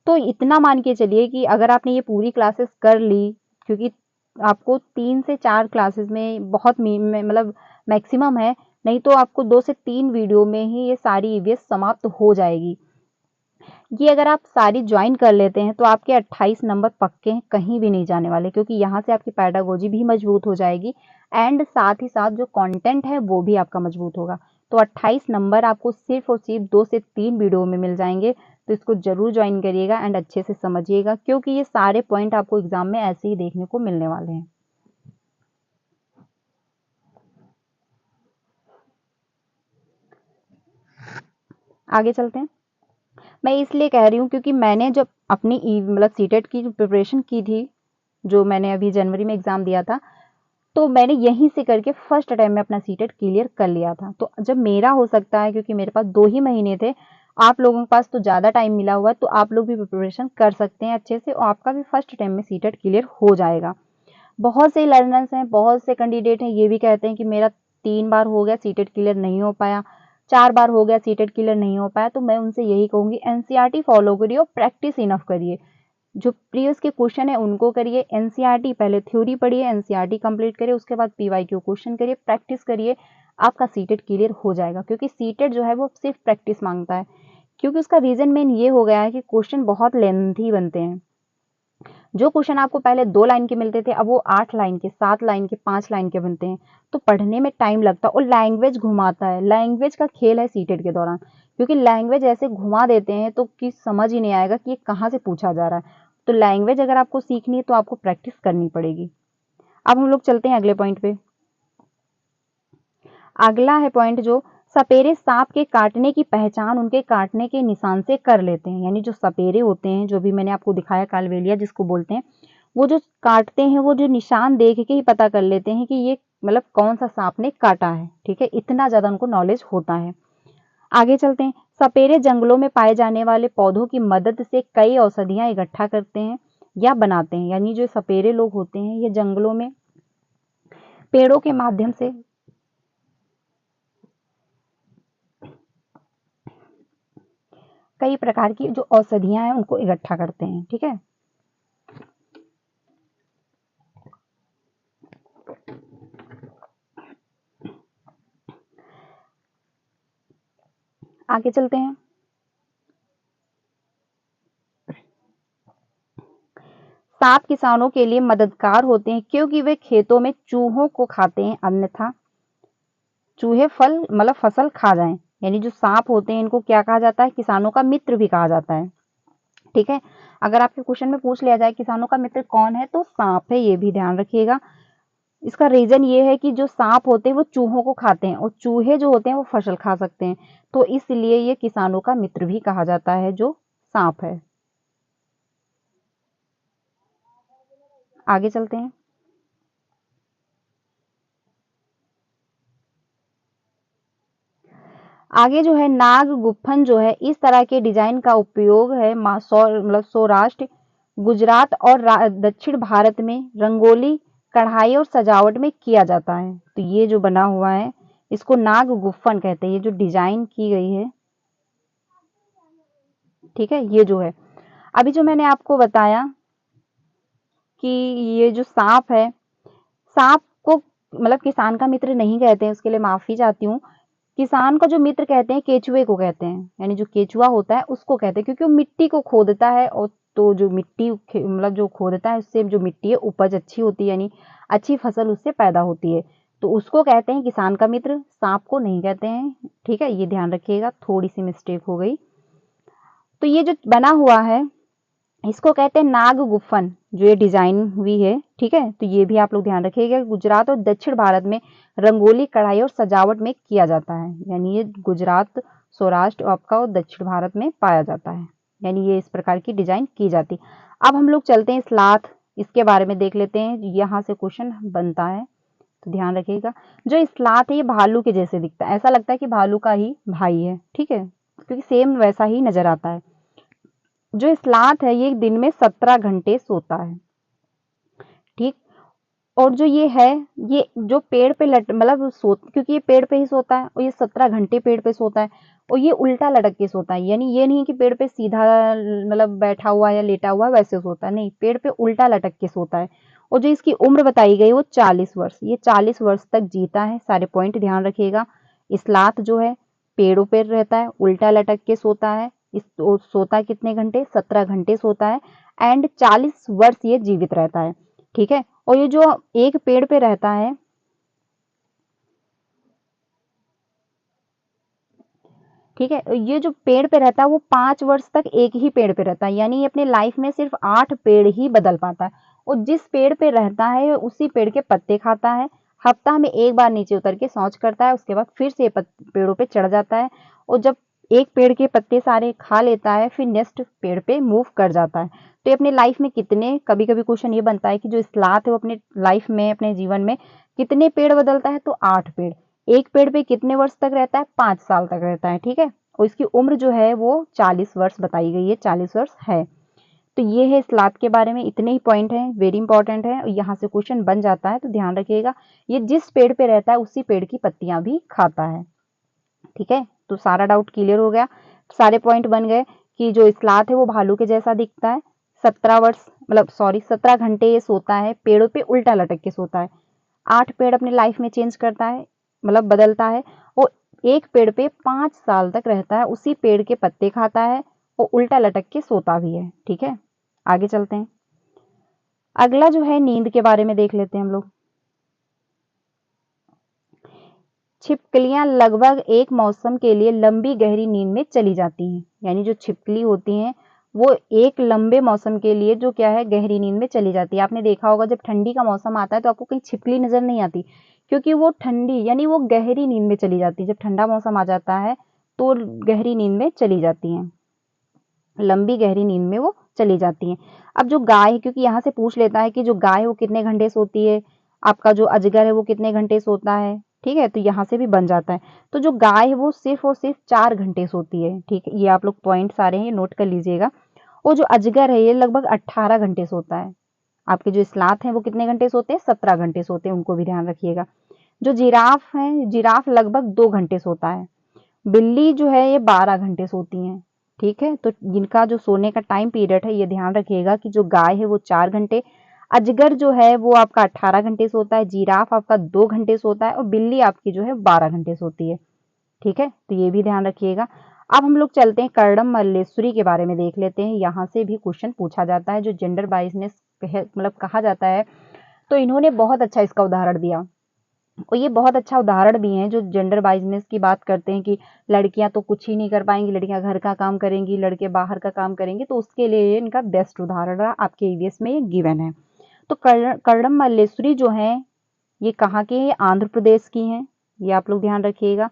तो इतना मान के चलिए कि अगर आपने ये पूरी क्लासेस कर ली, क्योंकि आपको 3 से 4 क्लासेस में बहुत मतलब मैक्सिमम है, नहीं तो आपको 2 से 3 वीडियो में ही ये सारी ईवीएस समाप्त हो जाएगी। ये अगर आप सारी ज्वाइन कर लेते हैं तो आपके 28 नंबर पक्के हैं, कहीं भी नहीं जाने वाले, क्योंकि यहाँ से आपकी पैडागोजी भी मजबूत हो जाएगी एंड साथ ही साथ जो कंटेंट है वो भी आपका मजबूत होगा। तो 28 नंबर आपको सिर्फ और सिर्फ 2 से 3 वीडियो में मिल जाएंगे। तो इसको जरूर ज्वाइन करिएगा एंड अच्छे से समझिएगा, क्योंकि ये सारे पॉइंट आपको एग्जाम में ऐसे ही देखने को मिलने वाले हैं। आगे चलते हैं। मैं इसलिए कह रही हूँ क्योंकि मैंने जब अपनी मतलब सीटेट की प्रिपरेशन की थी, जो मैंने अभी जनवरी में एग्जाम दिया था, तो मैंने यहीं से करके फर्स्ट टाइम में अपना सीटेट क्लियर कर लिया था। तो जब मेरा हो सकता है, क्योंकि मेरे पास 2 ही महीने थे, आप लोगों के पास तो ज़्यादा टाइम मिला हुआ है, तो आप लोग भी प्रिपरेशन कर सकते हैं अच्छे से और आपका भी फर्स्ट टाइम में सीटेट क्लियर हो जाएगा। बहुत से लर्नर्स हैं, बहुत से कैंडिडेट हैं, ये भी कहते हैं कि मेरा 3 बार हो गया सीटेट क्लियर नहीं हो पाया, 4 बार हो गया सीटेट क्लियर नहीं हो पाया। तो मैं उनसे यही कहूँगी एनसीईआरटी फॉलो करिए और प्रैक्टिस इनफ करिए। जो प्रीवियस के क्वेश्चन है उनको करिए, एनसीईआरटी पहले थ्योरी पढ़िए, एनसीईआरटी कंप्लीट करिए, उसके बाद पीवाईक्यू क्वेश्चन करिए, प्रैक्टिस करिए, आपका सीटेट क्लियर हो जाएगा। क्योंकि सीटेट जो है वो सिर्फ प्रैक्टिस मांगता है, क्योंकि उसका रीजन मेन ये हो गया है कि क्वेश्चन बहुत लेंथी बनते हैं। जो क्वेश्चन आपको पहले 2 लाइन के मिलते थे अब वो 8 लाइन के, 7 लाइन के, 5 लाइन के बनते हैं, तो पढ़ने में टाइम लगता है और लैंग्वेज घुमाता है। लैंग्वेज का खेल है सीटेट के दौरान, क्योंकि लैंग्वेज ऐसे घुमा देते हैं तो कि समझ ही नहीं आएगा कि ये कहाँ से पूछा जा रहा है। तो लैंग्वेज अगर आपको सीखनी है तो आपको प्रैक्टिस करनी पड़ेगी। अब हम लोग चलते हैं अगले पॉइंट पे। अगला है पॉइंट जो सपेरे सांप के काटने की पहचान उनके काटने के निशान से कर लेते हैं। यानी जो सपेरे होते हैं, जो भी मैंने आपको दिखाया कालवेलिया जिसको बोलते हैं, वो जो काटते हैं वो जो निशान देख के ही पता कर लेते हैं कि ये मतलब कौन सा सांप ने काटा है, ठीक है, इतना ज्यादा उनको नॉलेज होता है। आगे चलते हैं। सपेरे जंगलों में पाए जाने वाले पौधों की मदद से कई औषधियां इकट्ठा करते हैं या बनाते हैं। यानी जो सपेरे लोग होते हैं ये जंगलों में पेड़ों के माध्यम से कई प्रकार की जो औषधियां हैं उनको इकट्ठा करते हैं, ठीक है। आगे चलते हैं। सांप किसानों के लिए मददगार होते हैं क्योंकि वे खेतों में चूहों को खाते हैं, अन्यथा चूहे फल मतलब फसल खा जाएं। यानी जो सांप होते हैं इनको क्या कहा जाता है, किसानों का मित्र भी कहा जाता है, ठीक है। अगर आपके क्वेश्चन में पूछ लिया जाए किसानों का मित्र कौन है तो सांप है, ये भी ध्यान रखिएगा। इसका रीजन ये है कि जो सांप होते हैं वो चूहों को खाते हैं और चूहे जो होते हैं वो फसल खा सकते हैं, तो इसलिए ये किसानों का मित्र भी कहा जाता है जो सांप है। आगे चलते हैं। आगे जो है नाग गुफन जो है इस तरह के डिजाइन का उपयोग है मतलब सौराष्ट्र, गुजरात और दक्षिण भारत में रंगोली, कढ़ाई और सजावट में किया जाता है। तो ये जो बना हुआ है इसको नाग गुफन कहते हैं, ये जो डिजाइन की गई है ठीक है, ये जो है अभी जो मैंने आपको बताया कि ये जो सांप है, सांप को मतलब किसान का मित्र नहीं कहते हैं, उसके लिए माफी चाहती हूँ। किसान का जो मित्र कहते हैं केचुए को कहते हैं, यानी जो केचुआ होता है उसको कहते हैं, क्योंकि वो मिट्टी को खोदता है और तो जो मिट्टी मतलब जो खोदता है उससे जो मिट्टी है उपज अच्छी होती है, यानी अच्छी फसल उससे पैदा होती है, तो उसको कहते हैं किसान का मित्र, सांप को नहीं कहते हैं। ठीक है, ये ध्यान रखिएगा, थोड़ी सी मिस्टेक हो गई। तो ये जो बना हुआ है इसको कहते हैं नाग गुफन, जो ये डिजाइन हुई है। ठीक है, तो ये भी आप लोग ध्यान रखिएगा। गुजरात और दक्षिण भारत में रंगोली, कढ़ाई और सजावट में किया जाता है, यानी ये गुजरात, सौराष्ट्र आपका और दक्षिण भारत में पाया जाता है, यानी ये इस प्रकार की डिजाइन की जाती। अब हम लोग चलते हैं स्लाथ, इसके बारे में देख लेते हैं, यहाँ से क्वेश्चन बनता है, तो ध्यान रखिएगा। जो स्लाथ है ये भालू के जैसे दिखता है, ऐसा लगता है कि भालू का ही भाई है। ठीक है, क्योंकि सेम वैसा ही नजर आता है। जो स्लाथ है ये दिन में 17 घंटे सोता है। ठीक, और जो ये है, ये जो पेड़ पे मतलब क्योंकि ये पेड़ पे ही सोता है और ये 17 घंटे पेड़ पे सोता है, और ये उल्टा लटक के सोता है, यानी ये नहीं कि पेड़ पे सीधा मतलब बैठा हुआ या लेटा हुआ वैसे सोता है, नहीं, पेड़ पे उल्टा लटक के सोता है। और जो इसकी उम्र बताई गई वो 40 वर्ष, ये 40 वर्ष तक जीता है। सारे पॉइंट ध्यान रखिएगा। स्लाथ जो है पेड़ों पर रहता है, उल्टा लटक के सोता है, सोता कितने घंटे, 17 घंटे सोता है, एंड 40 वर्ष ये जीवित रहता है। ठीक है, और ये जो एक पेड़ पे रहता है, ठीक है, ये जो पेड़ पे रहता है वो 5 वर्ष तक एक ही पेड़ पे रहता है, यानी ये अपने लाइफ में सिर्फ 8 पेड़ ही बदल पाता है, और जिस पेड़ पे रहता है उसी पेड़ के पत्ते खाता है। हफ्ता में एक बार नीचे उतर के शौच करता है, उसके बाद फिर से पेड़ों पे चढ़ जाता है, और जब एक पेड़ के पत्ते सारे खा लेता है फिर नेक्स्ट पेड़ पे मूव कर जाता है। तो ये अपने लाइफ में कितने, कभी कभी क्वेश्चन ये बनता है कि जो स्लाथ है वो अपने लाइफ में, अपने जीवन में कितने पेड़ बदलता है, तो 8 पेड़। एक पेड़ पे कितने वर्ष तक रहता है, 5 साल तक रहता है। ठीक है, और इसकी उम्र जो है वो 40 वर्ष बताई गई है, 40 वर्ष है। तो ये है स्लाथ के बारे में, इतने ही पॉइंट हैं, वेरी इंपॉर्टेंट है, और यहाँ से क्वेश्चन बन जाता है, तो ध्यान रखिएगा। ये जिस पेड़ पे रहता है उसी पेड़ की पत्तियां भी खाता है। ठीक है, तो सारा डाउट क्लियर हो गया, सारे पॉइंट बन गए कि जो स्लाथ है वो भालू के जैसा दिखता है, 17 घंटे ये सोता है, पेड़ों पे उल्टा लटक के सोता है, 8 पेड़ अपने लाइफ में चेंज करता है, मतलब बदलता है, और एक पेड़ पे 5 साल तक रहता है, उसी पेड़ के पत्ते खाता है और उल्टा लटक के सोता भी है। ठीक है, आगे चलते हैं। अगला जो है नींद के बारे में देख लेते हैं हम लोग। छिपकलियां लगभग एक मौसम के लिए लंबी गहरी नींद में चली जाती हैं, यानी जो छिपकली होती हैं वो एक लंबे मौसम के लिए जो क्या है गहरी नींद में चली जाती है। आपने देखा होगा जब ठंडी का मौसम आता है तो आपको कहीं छिपकली नजर नहीं आती, क्योंकि वो ठंडी यानी वो गहरी नींद में चली जाती है। जब ठंडा मौसम आ जाता है तो गहरी नींद में चली जाती हैं, लंबी गहरी नींद में वो चली जाती हैं। अब जो गाय है, क्योंकि यहाँ से पूछ लेता है कि जो गाय है वो कितने घंटे सोती है, आपका जो अजगर है वो कितने घंटे सोता है, ठीक है, तो यहाँ से भी बन जाता है। तो जो गाय है वो सिर्फ और सिर्फ 4 घंटे सोती है। ठीक है, ये आप लोग पॉइंट सारे हैं नोट कर लीजिएगा। और जो अजगर है ये लगभग 18 घंटे सोता है। आपके जो स्लाथ हैं वो कितने घंटे सोते हैं, 17 घंटे सोते हैं, उनको भी ध्यान रखिएगा। जो जिराफ है, जिराफ लगभग 2 घंटे सोता है। बिल्ली जो है ये 12 घंटे सोती हैं। ठीक है, तो इनका जो सोने का टाइम पीरियड है ये ध्यान रखिएगा कि जो गाय है वो 4 घंटे, अजगर जो है वो आपका 18 घंटे सोता है, जिराफ आपका 2 घंटे सोता है, और बिल्ली आपकी जो है 12 घंटे सोती है। ठीक है, तो ये भी ध्यान रखिएगा। अब हम लोग चलते हैं कर्दम मल्लेश्वरी के बारे में देख लेते हैं। यहाँ से भी क्वेश्चन पूछा जाता है, जो जेंडर बाइसनेस मतलब कहा जाता है, तो इन्होंने बहुत अच्छा इसका उदाहरण दिया, और ये बहुत अच्छा उदाहरण भी है। जो जेंडर बाइजनेस की बात करते हैं कि लड़कियां तो कुछ ही नहीं कर पाएंगी, लड़कियां घर का काम करेंगी, लड़के बाहर का काम करेंगे, तो उसके लिए इनका बेस्ट उदाहरण आपके ईवीएस में ये गिवन है। तो कर्दम मल्लेश्वरी जो है ये कहाँ के हैं, आंध्र प्रदेश की हैं, ये आप लोग ध्यान रखिएगा।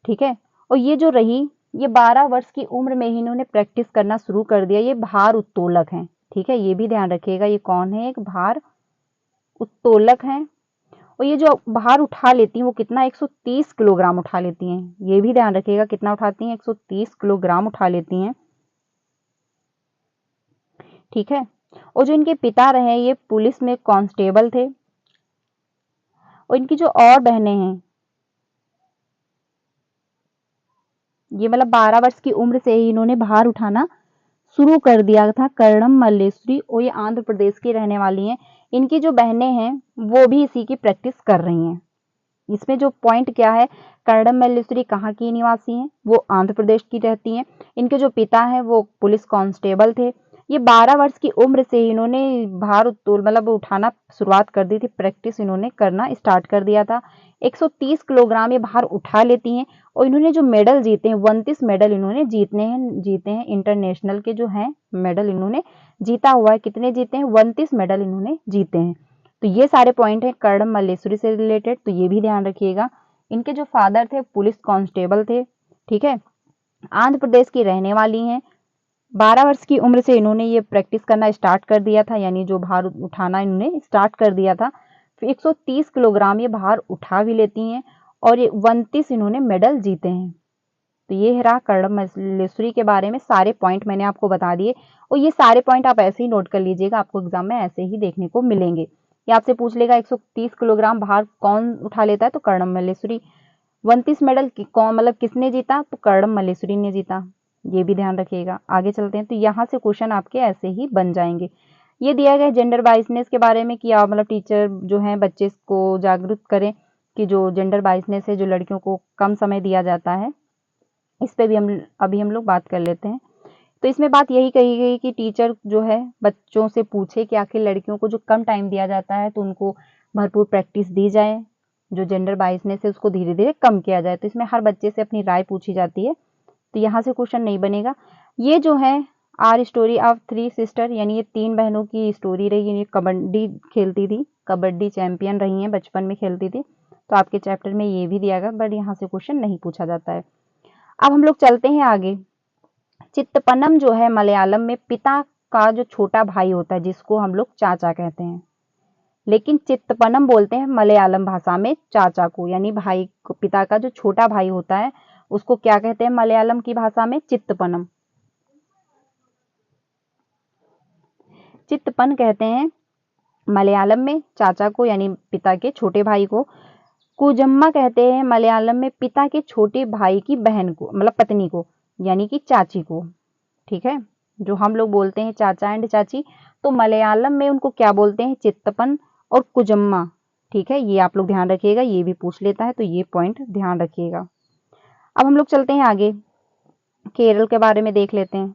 ठीक है, और ये जो रही, ये 12 वर्ष की उम्र में ही इन्होंने प्रैक्टिस करना शुरू कर दिया। ये भार उत्तोलक हैं। ठीक है, ये भी ध्यान रखिएगा, ये कौन है, एक भार उत्तोलक हैं। और ये जो भार उठा लेती हैं वो कितना, 130 किलोग्राम उठा लेती हैं। ये भी ध्यान रखिएगा कितना उठाती हैं, 130 किलोग्राम उठा लेती हैं। ठीक है, और जो इनके पिता रहे ये पुलिस में कांस्टेबल थे, और इनकी जो और बहनें हैं ये मतलब 12 वर्ष की उम्र से ही इन्होंने भार उठाना शुरू कर दिया था कर्णम मल्लेश्वरी, और ये आंध्र प्रदेश की रहने वाली हैं। इनकी जो बहनें हैं वो भी इसी की प्रैक्टिस कर रही हैं। इसमें जो पॉइंट क्या है, कर्णम मल्लेश्वरी कहाँ की निवासी हैं, वो आंध्र प्रदेश की रहती हैं। इनके जो पिता हैं वो पुलिस कांस्टेबल थे। ये 12 वर्ष की उम्र से इन्होंने भार मतलब उठाना शुरुआत कर दी थी, प्रैक्टिस इन्होंने करना स्टार्ट कर दिया था। 130 किलोग्राम ये भार उठा लेती हैं, और इन्होंने जो मेडल जीते हैं 29 मेडल इन्होंने जीते हैं इंटरनेशनल के जो हैं मेडल इन्होंने जीता हुआ है। कितने जीते हैं, 29 मेडल इन्होंने जीते हैं। तो ये सारे पॉइंट हैं कर्णम मल्लेश्वरी से रिलेटेड, तो ये भी ध्यान रखिएगा। इनके जो फादर थे पुलिस कांस्टेबल थे, ठीक है, आंध्र प्रदेश की रहने वाली हैं। 12 वर्ष की उम्र से इन्होंने ये प्रैक्टिस करना स्टार्ट कर दिया था, यानी जो भार उठाना इन्होंने स्टार्ट कर दिया था। फिर 130 किलोग्राम ये भार उठा भी लेती हैं, और ये 29 इन्होंने मेडल जीते हैं। तो ये रहा कर्णम मल्लेश्वरी के बारे में सारे पॉइंट मैंने आपको बता दिए, और ये सारे पॉइंट आप ऐसे ही नोट कर लीजिएगा, आपको एग्जाम में ऐसे ही देखने को मिलेंगे। ये आपसे पूछ लेगा 130 किलोग्राम भार कौन उठा लेता है, तो कर्णम मल्लेश्वरी। 29 मेडल कौन मतलब किसने जीता, तो कर्णम मल्लेश्वरी ने जीता। ये भी ध्यान रखिएगा। आगे चलते हैं, तो यहाँ से क्वेश्चन आपके ऐसे ही बन जाएंगे। ये दिया गया जेंडर बाइसनेस के बारे में कि आप मतलब टीचर जो है बच्चे को जागरूक करें कि जो जेंडर बाइसनेस है, जो लड़कियों को कम समय दिया जाता है, इस पे भी हम लोग बात कर लेते हैं। तो इसमें बात यही कही गई कि टीचर जो है बच्चों से पूछे कि आखिर लड़कियों को जो कम टाइम दिया जाता है तो उनको भरपूर प्रैक्टिस दी जाए, जो जेंडर बाइसनेस है उसको धीरे धीरे कम किया जाए। तो इसमें हर बच्चे से अपनी राय पूछी जाती है, तो यहाँ से क्वेश्चन नहीं बनेगा। ये जो है our story of three sister, यानी ये 3 बहनों की स्टोरी रही। ये कबड्डी खेलती थी, कबड्डी चैंपियन रही हैं, बचपन में खेलती थी। तो आपके चैप्टर में ये भी दिया गया, बट यहाँ से क्वेश्चन नहीं पूछा जाता है। अब हम लोग चलते हैं आगे। चित्तपनम जो है मलयालम में पिता का जो छोटा भाई होता है, जिसको हम लोग चाचा कहते हैं, लेकिन चित्तपनम बोलते हैं मलयालम भाषा में चाचा को, यानी भाई को, पिता का जो छोटा भाई होता है उसको क्या कहते हैं मलयालम की भाषा में, चित्तपनम। चित्तपन कहते हैं मलयालम में चाचा को, यानी पिता के छोटे भाई को। कुजम्मा कहते हैं मलयालम में पिता के छोटे भाई की बहन को, मतलब पत्नी को, यानी कि चाची को। ठीक है, जो हम लोग बोलते हैं चाचा एंड चाची, तो मलयालम में उनको क्या बोलते हैं, चित्तपन और कुजम्मा। ठीक है, ये आप लोग ध्यान रखिएगा, ये भी पूछ लेता है, तो ये पॉइंट ध्यान रखिएगा। अब हम लोग चलते हैं आगे, केरल के बारे में देख लेते हैं।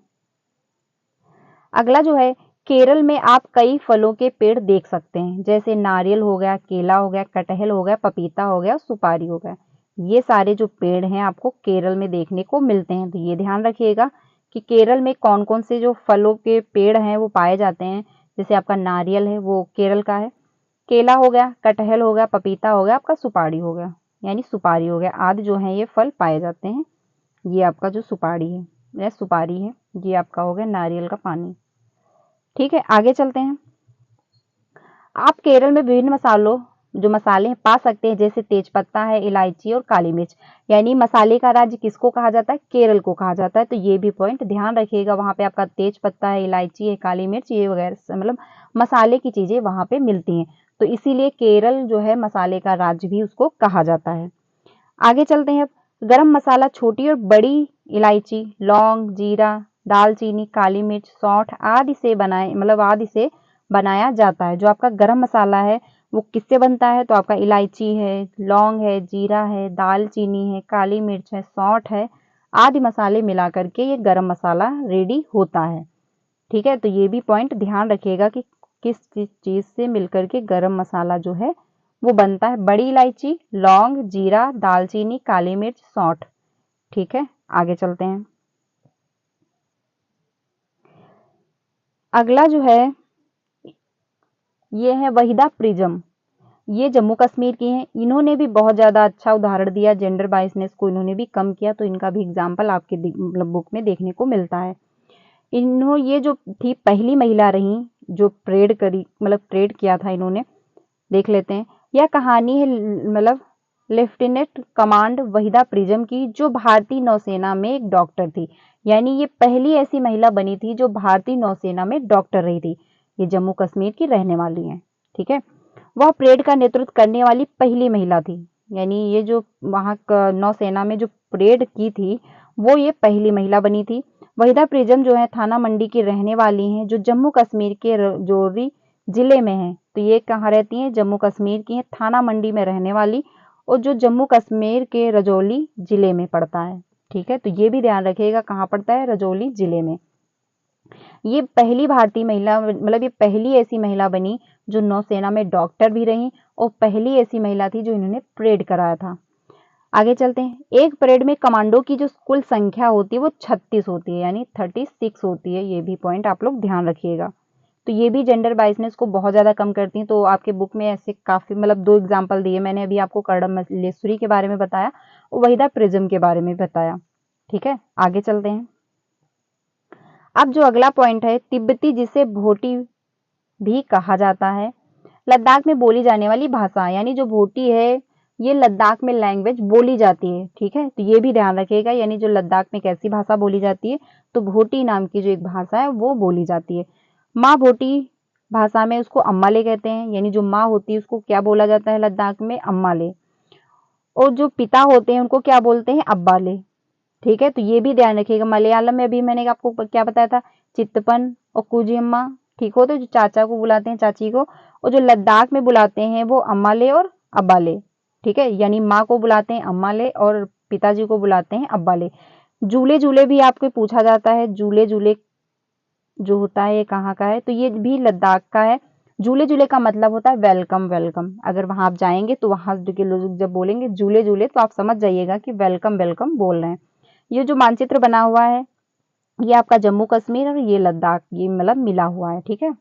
अगला जो है, केरल में आप कई फलों के पेड़ देख सकते हैं, जैसे नारियल हो गया, केला हो गया, कटहल हो गया, पपीता हो गया, सुपारी हो गया। ये सारे जो पेड़ हैं आपको केरल में देखने को मिलते हैं। तो ये ध्यान रखिएगा कि केरल में कौन कौन से जो फलों के पेड़ हैं वो पाए जाते हैं। जैसे आपका नारियल है वो केरल का है, केला हो गया, कटहल हो गया, पपीता हो गया, आपका सुपारी हो गया, यानी सुपारी हो गया, आदि जो है ये फल पाए जाते हैं। ये आपका जो सुपारी है या सुपारी है, ये आपका हो गया नारियल का पानी। ठीक है, आगे चलते हैं। आप केरल में विभिन्न मसालों जो मसाले हैं पा सकते हैं, जैसे तेजपत्ता है, इलायची और काली मिर्च। यानी मसाले का राज्य किसको कहा जाता है, केरल को कहा जाता है। तो ये भी पॉइंट ध्यान रखिएगा, वहां पे आपका तेजपत्ता है, इलायची है, काली मिर्च, ये वगैरह मतलब मसाले की चीजें वहां पे मिलती हैं। तो इसीलिए केरल जो है मसाले का राज्य भी उसको कहा जाता है। आगे चलते हैं। गरम मसाला छोटी और बड़ी इलायची, लौंग, जीरा, दालचीनी, काली मिर्च, सौंठ आदि से बनाया जाता है। जो आपका गरम मसाला है वो किससे बनता है, तो आपका इलायची है, लौंग है, जीरा है, दालचीनी है, काली मिर्च है, सौंठ है, आदि मसाले मिला करके ये गरम मसाला रेडी होता है। ठीक है, तो ये भी पॉइंट ध्यान रखिएगा कि किस चीज से मिलकर के गरम मसाला जो है वो बनता है। बड़ी इलायची, लौंग, जीरा, दालचीनी, काली मिर्च, सौंठ। ठीक है, आगे चलते हैं। अगला जो है ये है वहीदा प्रिज्म, ये जम्मू कश्मीर की हैं। इन्होंने भी बहुत ज़्यादा अच्छा उदाहरण दिया, जेंडर बाइसनेस को इन्होंने भी कम किया, तो इनका भी एग्जाम्पल आपके मतलब बुक में देखने को मिलता है। ये जो थी पहली महिला रही जो परेड किया था इन्होंने। देख लेते हैं, यह कहानी है मतलब लेफ्टिनेंट कमांड वहीदा प्रिज्म की, जो भारतीय नौसेना में एक डॉक्टर थी। यानी ये पहली ऐसी महिला बनी थी जो भारतीय नौसेना में डॉक्टर रही थी। ये जम्मू कश्मीर की रहने वाली हैं। ठीक है, वह परेड का नेतृत्व करने वाली पहली महिला थी। यानी ये जो वहाँ नौसेना में जो परेड की थी वो ये पहली महिला बनी थी। वहीदा प्रिजम जो है थाना मंडी की रहने वाली हैं, जो जम्मू कश्मीर के राजौरी जिले में है। तो ये कहाँ रहती हैं? जम्मू कश्मीर की हैं, थाना मंडी में रहने वाली, और जो जम्मू कश्मीर के राजौरी जिले में पड़ता है। ठीक है, तो ये भी ध्यान रखिएगा कहाँ पड़ता है? राजौरी जिले में। ये पहली भारतीय महिला, मतलब ये पहली ऐसी महिला बनी जो नौसेना में डॉक्टर भी रही, और पहली ऐसी महिला थी जो इन्होंने परेड कराया था। आगे चलते हैं। एक परेड में कमांडो की जो कुल संख्या होती है वो 36 होती है, यानी 36 होती है। ये भी पॉइंट आप लोग ध्यान रखिएगा। तो ये भी जेंडर बाइसनेस को बहुत ज्यादा कम करती हैं। तो आपके बुक में ऐसे काफी, मतलब 2 एग्जाम्पल दिए मैंने। अभी आपको कर्दम मल्लेश्वरी के बारे में बताया और वहीदा प्रिज्म के बारे में बताया। ठीक है, आगे चलते हैं। अब जो अगला पॉइंट है, तिब्बती, जिसे भोटी भी कहा जाता है, लद्दाख में बोली जाने वाली भाषा, यानी जो भोटी है ये लद्दाख में लैंग्वेज बोली जाती है। ठीक है, तो ये भी ध्यान रखिएगा, यानी जो लद्दाख में कैसी भाषा बोली जाती है, तो भोटी नाम की जो एक भाषा है वो बोली जाती है। माँ भोटी भाषा में उसको अम्माले कहते हैं, यानी जो माँ होती है उसको क्या बोला जाता है लद्दाख में? अम्माले। और जो पिता होते हैं उनको क्या बोलते हैं? अब्बाले। ठीक है, तो ये भी ध्यान रखिएगा। मलयालम में अभी मैंने आपको क्या बताया था? चित्तपन और कुजियम्मा। ठीक हो, तो जो चाचा को बुलाते हैं, चाची को, और जो लद्दाख में बुलाते हैं वो अम्माले और अब्बाले। ठीक है, यानी माँ को बुलाते हैं अम्माले और पिताजी को बुलाते हैं अब्बाले। जूले जूले भी आपको पूछा जाता है। जूले जूले जो होता है ये कहाँ का है? तो ये भी लद्दाख का है। जूले जूले का मतलब होता है वेलकम वेलकम। अगर वहां आप जाएंगे तो वहां के लोग जब बोलेंगे जूले जूले, तो आप समझ जाइएगा कि वेलकम वेलकम बोल रहे हैं। ये जो मानचित्र बना हुआ है ये आपका जम्मू कश्मीर और ये लद्दाख, ये मतलब मिला हुआ है। ठीक है,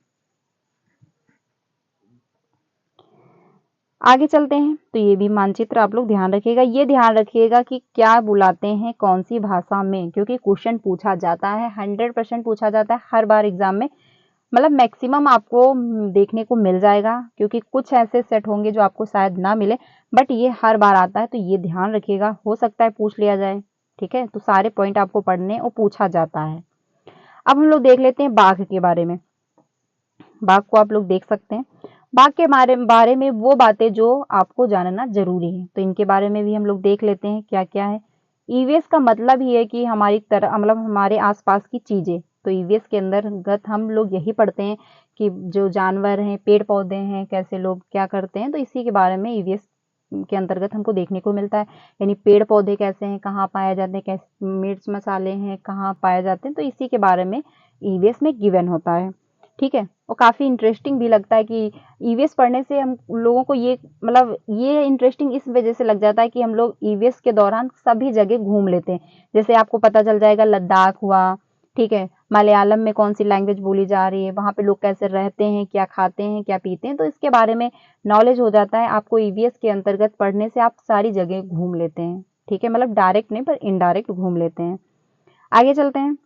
आगे चलते हैं। तो ये भी मानचित्र आप लोग ध्यान रखिएगा। ये ध्यान रखिएगा कि क्या बुलाते हैं कौन सी भाषा में, क्योंकि क्वेश्चन पूछा जाता है, 100% पूछा जाता है हर बार एग्जाम में। मतलब मैक्सिमम आपको देखने को मिल जाएगा, क्योंकि कुछ ऐसे सेट होंगे जो आपको शायद ना मिले, बट ये हर बार आता है। तो ये ध्यान रखिएगा, हो सकता है पूछ लिया जाए। ठीक है, तो सारे पॉइंट आपको पढ़ने और पूछा जाता है। अब हम लोग देख लेते हैं बाघ के बारे में। बाघ को आप लोग देख सकते हैं। बाघ के बारे में वो बातें जो आपको जानना जरूरी है, तो इनके बारे में भी हम लोग देख लेते हैं क्या क्या है। ईवीएस का मतलब ही है कि हमारी तरह, मतलब हमारे आसपास की चीजें। तो ईवीएस के अंतर्गत हम लोग यही पढ़ते हैं कि जो जानवर हैं, पेड़ पौधे हैं, कैसे लोग क्या करते हैं, तो इसी के बारे में ईवीएस के अंतर्गत हमको देखने को मिलता है। यानी पेड़ पौधे कैसे हैं, कहाँ पाए जाते हैं, कैसे मिर्च मसाले हैं कहाँ पाए जाते हैं, तो इसी के बारे में ईवीएस में गिवन होता है। ठीक है, और काफी इंटरेस्टिंग भी लगता है कि ईवीएस पढ़ने से हम लोगों को ये, मतलब ये इंटरेस्टिंग इस वजह से लग जाता है कि हम लोग ईवीएस के दौरान सभी जगह घूम लेते हैं। जैसे आपको पता चल जाएगा लद्दाख हुआ, ठीक है, मलयालम में कौन सी लैंग्वेज बोली जा रही है, वहां पे लोग कैसे रहते हैं, क्या खाते हैं, क्या पीते हैं, तो इसके बारे में नॉलेज हो जाता है आपको। ईवीएस के अंतर्गत पढ़ने से आप सारी जगह घूम लेते हैं। ठीक है, मतलब डायरेक्ट नहीं पर इनडायरेक्ट घूम लेते हैं। आगे चलते हैं।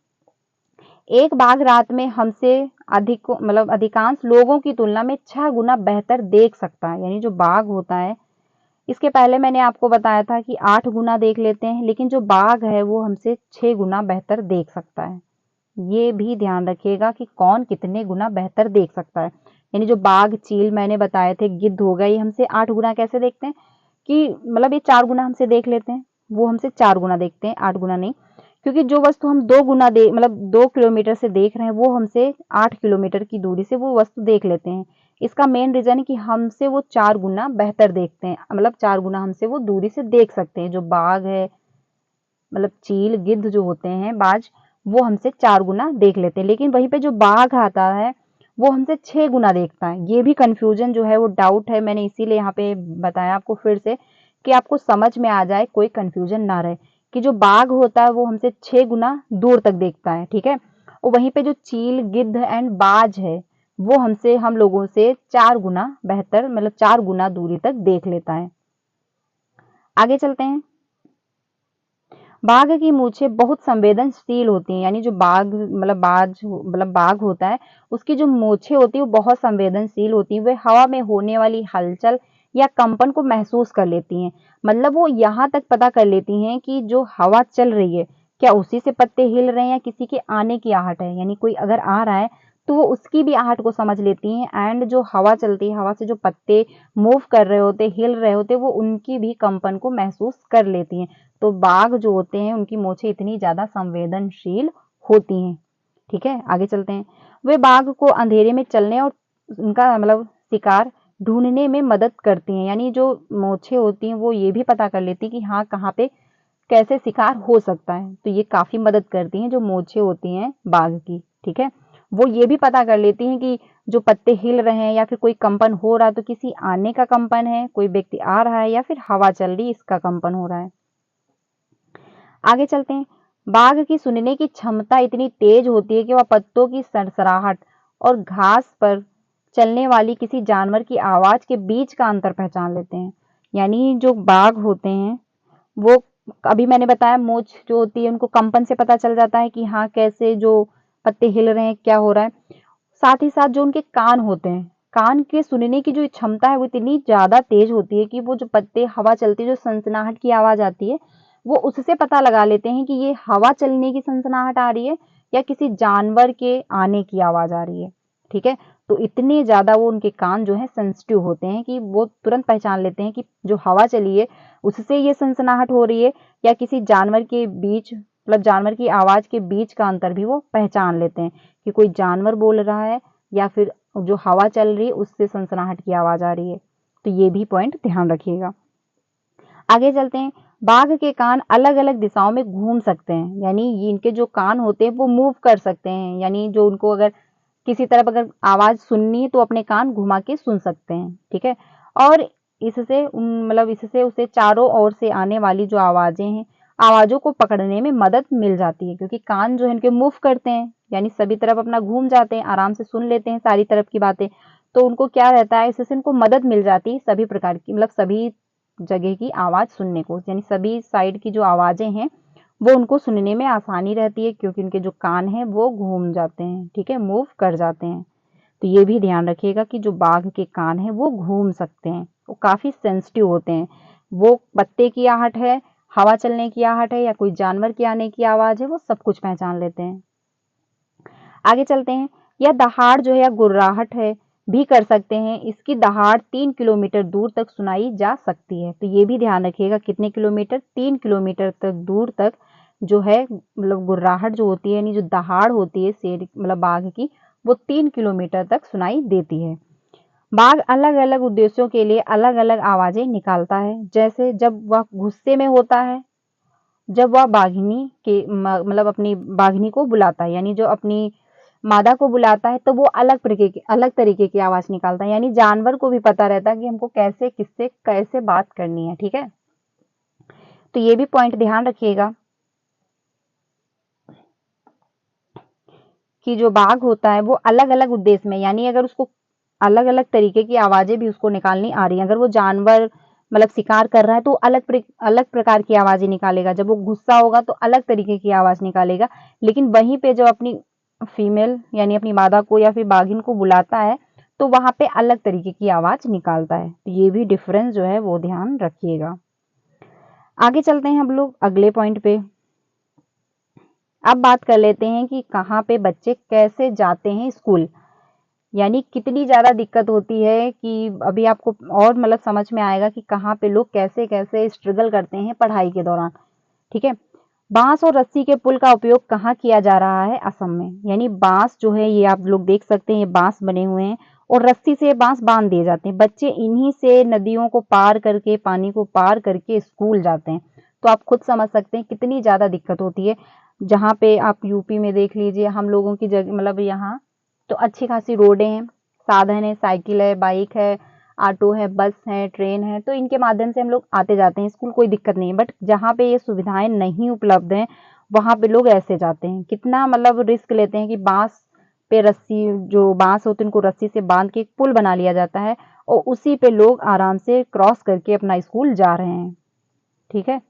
एक बाघ रात में हमसे अधिक, मतलब अधिकांश लोगों की तुलना में 6 गुना बेहतर देख सकता है। यानी जो बाघ होता है, इसके पहले मैंने आपको बताया था कि 8 गुना देख लेते हैं, लेकिन जो बाघ है वो हमसे 6 गुना बेहतर देख सकता है। ये भी ध्यान रखिएगा कि कौन कितने गुना बेहतर देख सकता है। यानी जो बाघ, चील मैंने बताए थे, गिद्ध हो गई, हमसे 8 गुना कैसे देखते हैं कि मतलब ये 4 गुना हमसे देख लेते हैं, वो हमसे 4 गुना देखते हैं, 8 गुना नहीं। क्योंकि जो वस्तु हम 2 गुना मतलब 2 किलोमीटर से देख रहे हैं, वो हमसे 8 किलोमीटर की दूरी से वो वस्तु देख लेते हैं। इसका मेन रीजन है कि हमसे वो 4 गुना बेहतर देखते हैं, मतलब 4 गुना हमसे वो दूरी से देख सकते हैं। जो बाघ है, मतलब चील, गिद्ध जो होते हैं, बाज, वो हमसे 4 गुना देख लेते हैं। लेकिन वहीं पे जो बाघ आता है वो हमसे 6 गुना देखता है। ये भी कंफ्यूजन जो है वो डाउट है, मैंने इसीलिए यहाँ पे बताया आपको फिर से, कि आपको समझ में आ जाए, कोई कंफ्यूजन ना रहे, कि जो बाघ होता है वो हमसे 6 गुना दूर तक देखता है। ठीक है, और वहीं पे जो चील, गिद्ध एंड बाज है वो हमसे, हम लोगों से 4 गुना बेहतर, मतलब 4 गुना दूरी तक देख लेता है। आगे चलते हैं। बाघ की मूछें बहुत संवेदनशील होती हैं। यानी जो बाघ, मतलब बाघ होता है, उसकी जो मूछें होती है वो बहुत संवेदनशील होती हैं। वे हवा में होने वाली हलचल या कंपन को महसूस कर लेती हैं। मतलब वो यहाँ तक पता कर लेती हैं कि जो हवा चल रही है, क्या उसी से पत्ते हिल रहे हैं या किसी के आने की आहट है। यानी कोई अगर आ रहा है तो वो उसकी भी आहट को समझ लेती हैं। एंड जो हवा चलती है, हवा से जो पत्ते मूव कर रहे होते, हिल रहे होते, वो उनकी भी कंपन को महसूस कर लेती हैं। तो बाघ जो होते हैं उनकी मूछें इतनी ज्यादा संवेदनशील होती हैं। ठीक है, आगे चलते हैं। वे बाघ को अंधेरे में चलने और उनका मतलब शिकार ढूंढने में मदद करती हैं। यानी जो मोछें होती हैं वो ये भी पता कर लेती हैं कि हाँ कहाँ पे कैसे शिकार हो सकता है, तो ये काफी मदद करती हैं जो मोछें होती हैं बाघ की। ठीक है, वो ये भी पता कर लेती हैं कि जो पत्ते हिल रहे हैं या फिर कोई कंपन हो रहा है तो किसी आने का कंपन है, कोई व्यक्ति आ रहा है या फिर हवा चल रही इसका कंपन हो रहा है। आगे चलते हैं। बाघ की सुनने की क्षमता इतनी तेज होती है कि वह पत्तों की सरसराहट और घास पर चलने वाली किसी जानवर की आवाज के बीच का अंतर पहचान लेते हैं। यानी जो बाघ होते हैं वो, अभी मैंने बताया मूंछ जो होती है उनको कंपन से पता चल जाता है कि हाँ कैसे जो पत्ते हिल रहे हैं, क्या हो रहा है। साथ ही साथ जो उनके कान होते हैं, कान के सुनने की जो क्षमता है वो इतनी ज्यादा तेज होती है कि वो जो पत्ते हवा चलती है जो सनसनाहट की आवाज आती है वो उससे पता लगा लेते हैं कि ये हवा चलने की सनसनाहट आ रही है या किसी जानवर के आने की आवाज आ रही है। ठीक है, तो इतने ज्यादा वो उनके कान जो है सेंसिटिव होते हैं कि वो तुरंत पहचान लेते हैं कि जो हवा चली है उससे ये सनसनाहट हो रही है या किसी जानवर के बीच, मतलब जानवर की आवाज के बीच का अंतर भी वो पहचान लेते हैं कि कोई जानवर बोल रहा है या फिर जो हवा चल रही है उससे सनसनाहट की आवाज आ रही है। तो ये भी पॉइंट ध्यान रखिएगा। आगे चलते हैं। बाघ के कान अलग अलग दिशाओं में घूम सकते हैं, यानी इनके जो कान होते हैं वो मूव कर सकते हैं। यानी जो उनको अगर किसी तरफ अगर आवाज सुननी है तो अपने कान घुमा के सुन सकते हैं। ठीक है, और इससे मतलब इससे उसे चारों ओर से आने वाली जो आवाजें हैं, आवाजों को पकड़ने में मदद मिल जाती है क्योंकि कान जो है इनके मूव करते हैं, यानी सभी तरफ अपना घूम जाते हैं, आराम से सुन लेते हैं सारी तरफ की बातें। तो उनको क्या रहता है, इससे इनको मदद मिल जाती है सभी प्रकार की, मतलब सभी जगह की आवाज सुनने को, यानी सभी साइड की जो आवाजें हैं वो उनको सुनने में आसानी रहती है क्योंकि उनके जो कान हैं वो घूम जाते हैं। ठीक है, मूव कर जाते हैं। तो ये भी ध्यान रखिएगा कि जो बाघ के कान हैं वो घूम सकते हैं, वो काफी सेंसिटिव होते हैं। वो पत्ते की आहट है, हवा चलने की आहट है या कोई जानवर के आने की आवाज है, वो सब कुछ पहचान लेते हैं। आगे चलते हैं। यह दहाड़ जो है या गुर्राहट है भी कर सकते हैं। इसकी दहाड़ 3 किलोमीटर दूर तक सुनाई जा सकती है। तो ये भी ध्यान रखिएगा कितने किलोमीटर, 3 किलोमीटर तक दूर तक जो है मतलब गुर्राहट जो होती है यानी जो दहाड़ होती है शेर मतलब बाघ की, वो 3 किलोमीटर तक सुनाई देती है। बाघ अलग अलग उद्देश्यों के लिए अलग अलग आवाजें निकालता है, जैसे जब वह गुस्से में होता है, जब वह बाघिनी के मतलब अपनी बाघिनी को बुलाता है, यानी जो अपनी मादा को बुलाता है तो वो अलग तरीके की आवाज निकालता है। यानी जानवर को भी पता रहता है कि हमको कैसे किससे कैसे बात करनी है। ठीक है, तो ये भी पॉइंट ध्यान रखिएगा कि जो बाघ होता है वो अलग अलग उद्देश्य में, यानी अगर उसको अलग अलग तरीके की आवाजें भी उसको निकालनी आ रही है, अगर वो जानवर मतलब शिकार कर रहा है तो अलग प्रकार की आवाजें निकालेगा, जब वो गुस्सा होगा तो अलग तरीके की आवाज निकालेगा। लेकिन वहीं पे जब अपनी फीमेल यानी अपनी मादा को या फिर बाघिन को बुलाता है तो वहां पे अलग तरीके की आवाज निकालता है। तो ये भी डिफरेंस जो है वो ध्यान रखिएगा। आगे चलते हैं हम लोग अगले पॉइंट पे। अब बात कर लेते हैं कि कहाँ पे बच्चे कैसे जाते हैं स्कूल, यानी कितनी ज्यादा दिक्कत होती है कि अभी आपको और मतलब समझ में आएगा कि कहाँ पे लोग कैसे कैसे स्ट्रगल करते हैं पढ़ाई के दौरान। ठीक है, बांस और रस्सी के पुल का उपयोग कहाँ किया जा रहा है, असम में। यानी बांस जो है ये आप लोग देख सकते हैं, ये बांस बने हुए हैं और रस्सी से बांस बांध दिए जाते हैं। बच्चे इन्हीं से नदियों को पार करके, पानी को पार करके स्कूल जाते हैं। तो आप खुद समझ सकते हैं कितनी ज्यादा दिक्कत होती है। जहाँ पे आप यूपी में देख लीजिए, हम लोगों की जगह मतलब यहाँ तो अच्छी खासी रोडें हैं, साधन है, साइकिल है, बाइक है, ऑटो है, बस है, ट्रेन है, तो इनके माध्यम से हम लोग आते जाते हैं स्कूल, कोई दिक्कत नहीं है। बट जहाँ पे ये सुविधाएं नहीं उपलब्ध हैं वहां पे लोग ऐसे जाते हैं, कितना मतलब रिस्क लेते हैं कि बांस पे रस्सी, जो बांस होते हैं उनको रस्सी से बांध के एक पुल बना लिया जाता है और उसी पे लोग आराम से क्रॉस करके अपना स्कूल जा रहे हैं। ठीक है,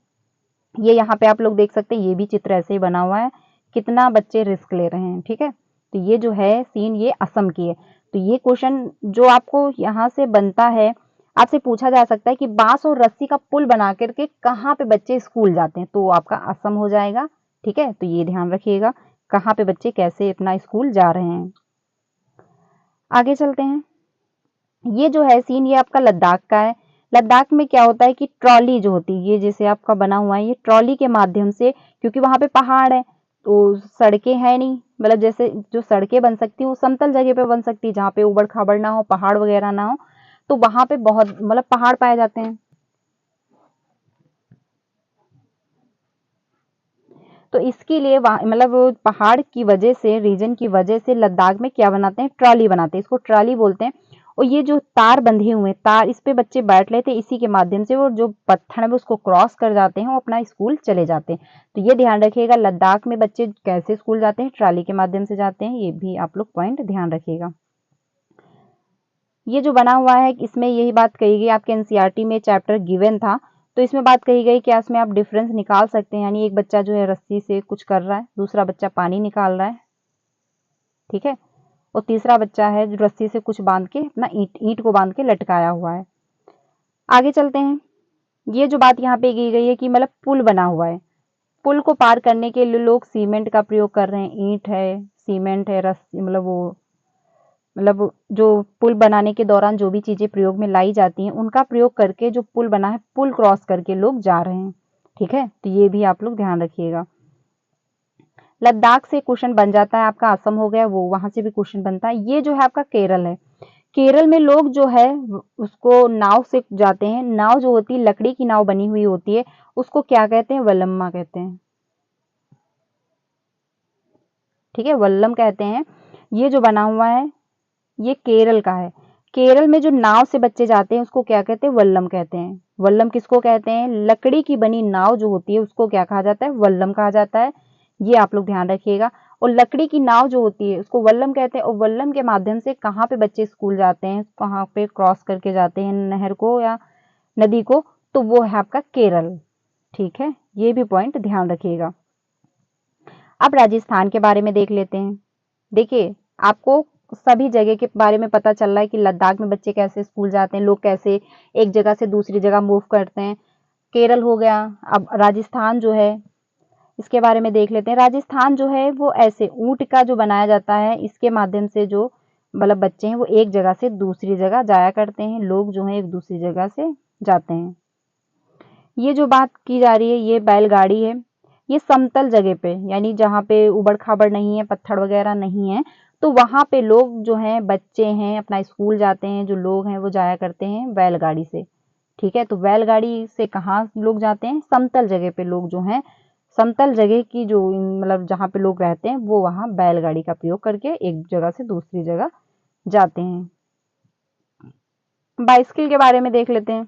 ये यहाँ पे आप लोग देख सकते हैं, ये भी चित्र ऐसे ही बना हुआ है, कितना बच्चे रिस्क ले रहे हैं। ठीक है, तो ये जो है सीन ये असम की है। तो ये क्वेश्चन जो आपको यहाँ से बनता है, आपसे पूछा जा सकता है कि बांस और रस्सी का पुल बना करके कहाँ पे बच्चे स्कूल जाते हैं, तो आपका असम हो जाएगा। ठीक है, तो ये ध्यान रखिएगा कहाँ पे बच्चे कैसे अपना स्कूल जा रहे हैं। आगे चलते हैं। ये जो है सीन ये आपका लद्दाख का है। लद्दाख में क्या होता है कि ट्रॉली जो होती है, ये जैसे आपका बना हुआ है, ये ट्रॉली के माध्यम से, क्योंकि वहां पे पहाड़ है तो सड़कें हैं नहीं, मतलब जैसे जो सड़कें बन सकती हैं वो समतल जगह पे बन सकती है जहाँ पे उबड़ खाबड़ ना हो, पहाड़ वगैरह ना हो, तो वहां पे बहुत मतलब पहाड़ पाए जाते हैं। तो इसके लिए वहाँ मतलब पहाड़ की वजह से, रीजन की वजह से लद्दाख में क्या बनाते हैं, ट्रॉली बनाते हैं, इसको ट्रॉली बोलते हैं। और ये जो तार बंधे हुए हैं, तार, इस पे बच्चे बैठ लेते हैं, इसी के माध्यम से वो जो पत्थर है उसको क्रॉस कर जाते हैं और अपना स्कूल चले जाते हैं। तो ये ध्यान रखिएगा, लद्दाख में बच्चे कैसे स्कूल जाते हैं, ट्रॉली के माध्यम से जाते हैं, ये भी आप लोग पॉइंट ध्यान रखिएगा। ये जो बना हुआ है इसमें यही बात कही गई, आपके एनसीईआरटी में चैप्टर गिवन था, तो इसमें बात कही गई कि इसमें आप डिफरेंस निकाल सकते हैं, यानी एक बच्चा जो है रस्सी से कुछ कर रहा है, दूसरा बच्चा पानी निकाल रहा है, ठीक है, और तीसरा बच्चा है जो रस्सी से कुछ बांध के अपना ईंट ईंट को बांध के लटकाया हुआ है। आगे चलते हैं। ये जो बात यहाँ पे की गई है कि मतलब पुल बना हुआ है, पुल को पार करने के लिए लोग सीमेंट का प्रयोग कर रहे हैं, ईंट है, सीमेंट है, रस्सी, मतलब वो, मतलब जो पुल बनाने के दौरान जो भी चीजें प्रयोग में लाई जाती हैं उनका प्रयोग करके जो पुल बना है, पुल क्रॉस करके लोग जा रहे हैं, ठीक है, तो ये भी आप लोग ध्यान रखिएगा। लद्दाख से क्वेश्चन बन जाता है आपका, असम हो गया वो, वहां से भी क्वेश्चन बनता है। ये जो है आपका केरल है, केरल में लोग जो है उसको नाव से जाते हैं, नाव जो होती है लकड़ी की नाव बनी हुई होती है, उसको क्या कहते हैं, वल्लम्मा कहते हैं, ठीक है, वल्लम कहते हैं। ये जो बना हुआ है ये केरल का है, केरल में जो नाव से बच्चे जाते हैं उसको क्या कहते हैं, वल्लम कहते हैं। वल्लम किसको कहते हैं, लकड़ी की बनी नाव जो होती है उसको क्या कहा जाता है, वल्लम कहा जाता है, ये आप लोग ध्यान रखिएगा। और लकड़ी की नाव जो होती है उसको वल्लम कहते हैं, और वल्लम के माध्यम से कहाँ पे बच्चे स्कूल जाते हैं, कहाँ पे क्रॉस करके जाते हैं नहर को या नदी को, तो वो है आपका केरल, ठीक है, ये भी पॉइंट ध्यान रखिएगा। अब राजस्थान के बारे में देख लेते हैं। देखिए, आपको सभी जगह के बारे में पता चल रहा है कि लद्दाख में बच्चे कैसे स्कूल जाते हैं, लोग कैसे एक जगह से दूसरी जगह मूव करते हैं। केरल हो गया, अब राजस्थान जो है इसके बारे में देख लेते हैं। राजस्थान जो है वो ऐसे ऊंट का जो बनाया जाता है, इसके माध्यम से जो मतलब बच्चे हैं वो एक जगह से दूसरी जगह जाया करते हैं, लोग जो है एक दूसरी जगह से जाते हैं। ये जो बात की जा रही है ये बैलगाड़ी है, ये समतल जगह पे, यानी जहाँ पे उबड़ खाबड़ नहीं है, पत्थर वगैरह नहीं है, तो वहां पे लोग जो हैं, बच्चे हैं, अपना स्कूल जाते हैं, जो लोग हैं वो जाया करते हैं बैलगाड़ी से, ठीक है। तो बैलगाड़ी से कहाँ लोग जाते हैं, समतल जगह पे लोग जो हैं, समतल जगह की जो मतलब जहाँ पे लोग रहते हैं वो वहां बैलगाड़ी का प्रयोग करके एक जगह से दूसरी जगह जाते हैं। बाइसिकल के बारे में देख लेते हैं,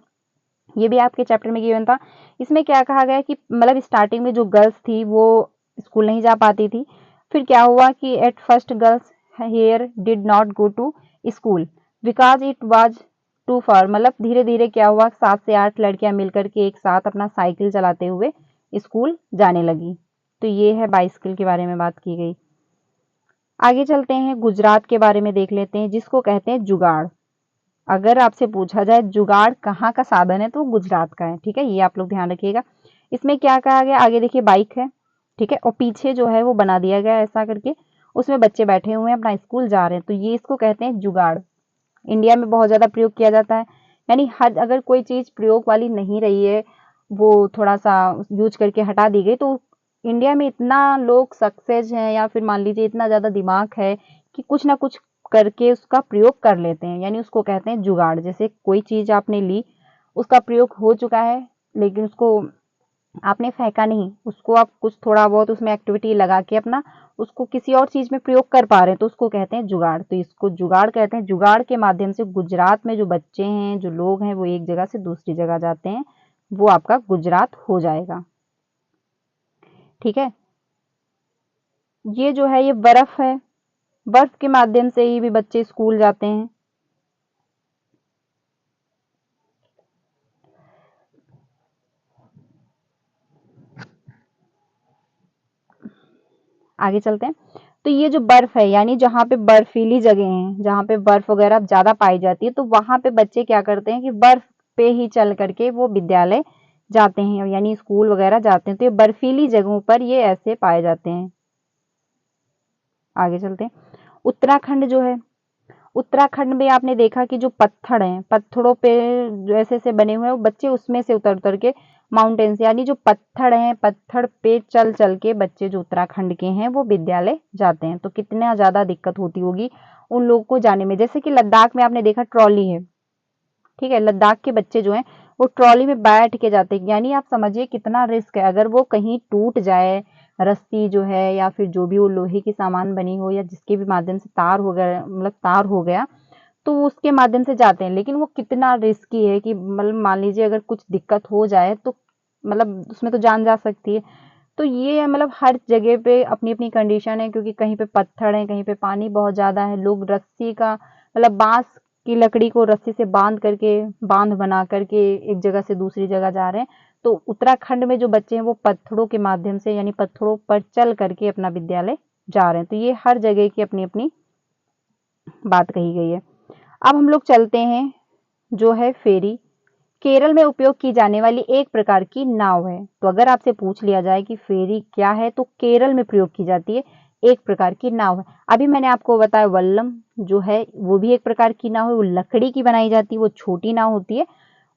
ये भी आपके चैप्टर में गिवन था। इसमें क्या कहा गया कि मतलब स्टार्टिंग में जो गर्ल्स थी वो स्कूल नहीं जा पाती थी, फिर क्या हुआ कि at first girls here did not go to school because it was too far, मतलब धीरे धीरे क्या हुआ, 7 से 8 लड़कियां मिलकर के एक साथ अपना साइकिल चलाते हुए स्कूल जाने लगी। तो ये है बाइसिकल के बारे में बात की गई। आगे चलते हैं, गुजरात के बारे में देख लेते हैं, जिसको कहते हैं जुगाड़। अगर आपसे पूछा जाए जुगाड़ कहाँ का साधन है तो गुजरात का है, ठीक है, ये आप लोग ध्यान रखिएगा। इसमें क्या कहा गया, आगे देखिए बाइक है, ठीक है, और पीछे जो है वो बना दिया गया है ऐसा करके, उसमें बच्चे बैठे हुए हैं अपना स्कूल जा रहे हैं, तो ये इसको कहते हैं जुगाड़। इंडिया में बहुत ज्यादा प्रयोग किया जाता है, यानी हर अगर कोई चीज प्रयोग वाली नहीं रही है, वो थोड़ा सा यूज करके हटा दी गई, तो इंडिया में इतना लोग सक्सेस हैं या फिर मान लीजिए इतना ज्यादा दिमाग है कि कुछ ना कुछ करके उसका प्रयोग कर लेते हैं, यानी उसको कहते हैं जुगाड़। जैसे कोई चीज आपने ली, उसका प्रयोग हो चुका है लेकिन उसको आपने फेंका नहीं, उसको आप कुछ थोड़ा बहुत उसमें एक्टिविटी लगा के अपना उसको किसी और चीज में प्रयोग कर पा रहे हैं, तो उसको कहते हैं जुगाड़। तो इसको जुगाड़ कहते हैं। जुगाड़ के माध्यम से गुजरात में जो बच्चे हैं, जो लोग हैं, वो एक जगह से दूसरी जगह जाते हैं, वो आपका गुजरात हो जाएगा, ठीक है। ये जो है ये बर्फ है, बर्फ के माध्यम से ही भी बच्चे स्कूल जाते हैं। आगे चलते हैं, तो ये जो बर्फ है, यानी जहाँ पे बर्फीली जगह हैं, जहाँ पे बर्फ वगैरह ज्यादा पाई जाती है, तो वहां पे बच्चे क्या करते हैं कि बर्फ पे ही चल करके वो विद्यालय जाते हैं, यानी स्कूल वगैरह जाते हैं, तो ये बर्फीली जगहों पर ये ऐसे पाए जाते हैं। आगे चलते हैं, उत्तराखंड जो है, उत्तराखंड में आपने देखा कि जो पत्थर हैं, पत्थरों पे जो ऐसे ऐसे बने हुए हैं, वो बच्चे उसमें से उतर उतर के माउंटेन्स यानी जो पत्थर हैं, पत्थर पे चल चल के बच्चे जो उत्तराखंड के हैं वो विद्यालय जाते हैं। तो कितना ज़्यादा दिक्कत होती होगी उन लोगों को जाने में। जैसे कि लद्दाख में आपने देखा ट्रॉली है, ठीक है, लद्दाख के बच्चे जो हैं वो ट्रॉली में बैठ के जाते हैं, यानी आप समझिए कितना रिस्क है। अगर वो कहीं टूट जाए रस्सी जो है या फिर जो भी वो लोहे की सामान बनी हो या जिसके भी माध्यम से तार हो गया, मतलब तार हो गया, तो वो उसके माध्यम से जाते हैं। लेकिन वो कितना रिस्की है कि मतलब मान लीजिए अगर कुछ दिक्कत हो जाए तो मतलब उसमें तो जान जा सकती है। तो ये मतलब हर जगह पे अपनी अपनी कंडीशन है, क्योंकि कहीं पे पत्थर है, कहीं पे पानी बहुत ज्यादा है। लोग रस्सी का मतलब बांस की लकड़ी को रस्सी से बांध बना करके एक जगह से दूसरी जगह जा रहे हैं। तो उत्तराखंड में जो बच्चे हैं वो पत्थरों के माध्यम से यानी पत्थरों पर चल करके अपना विद्यालय जा रहे हैं। तो ये हर जगह की अपनी अपनी बात कही गई है। अब हम लोग चलते हैं जो है फेरी। केरल में उपयोग की जाने वाली एक प्रकार की नाव है। तो अगर आपसे पूछ लिया जाए कि फेरी क्या है, तो केरल में प्रयोग की जाती है एक प्रकार की नाव है। अभी मैंने आपको बताया वल्लम जो है वो भी एक प्रकार की नाव है, वो लकड़ी की बनाई जाती है, वो छोटी नाव होती है।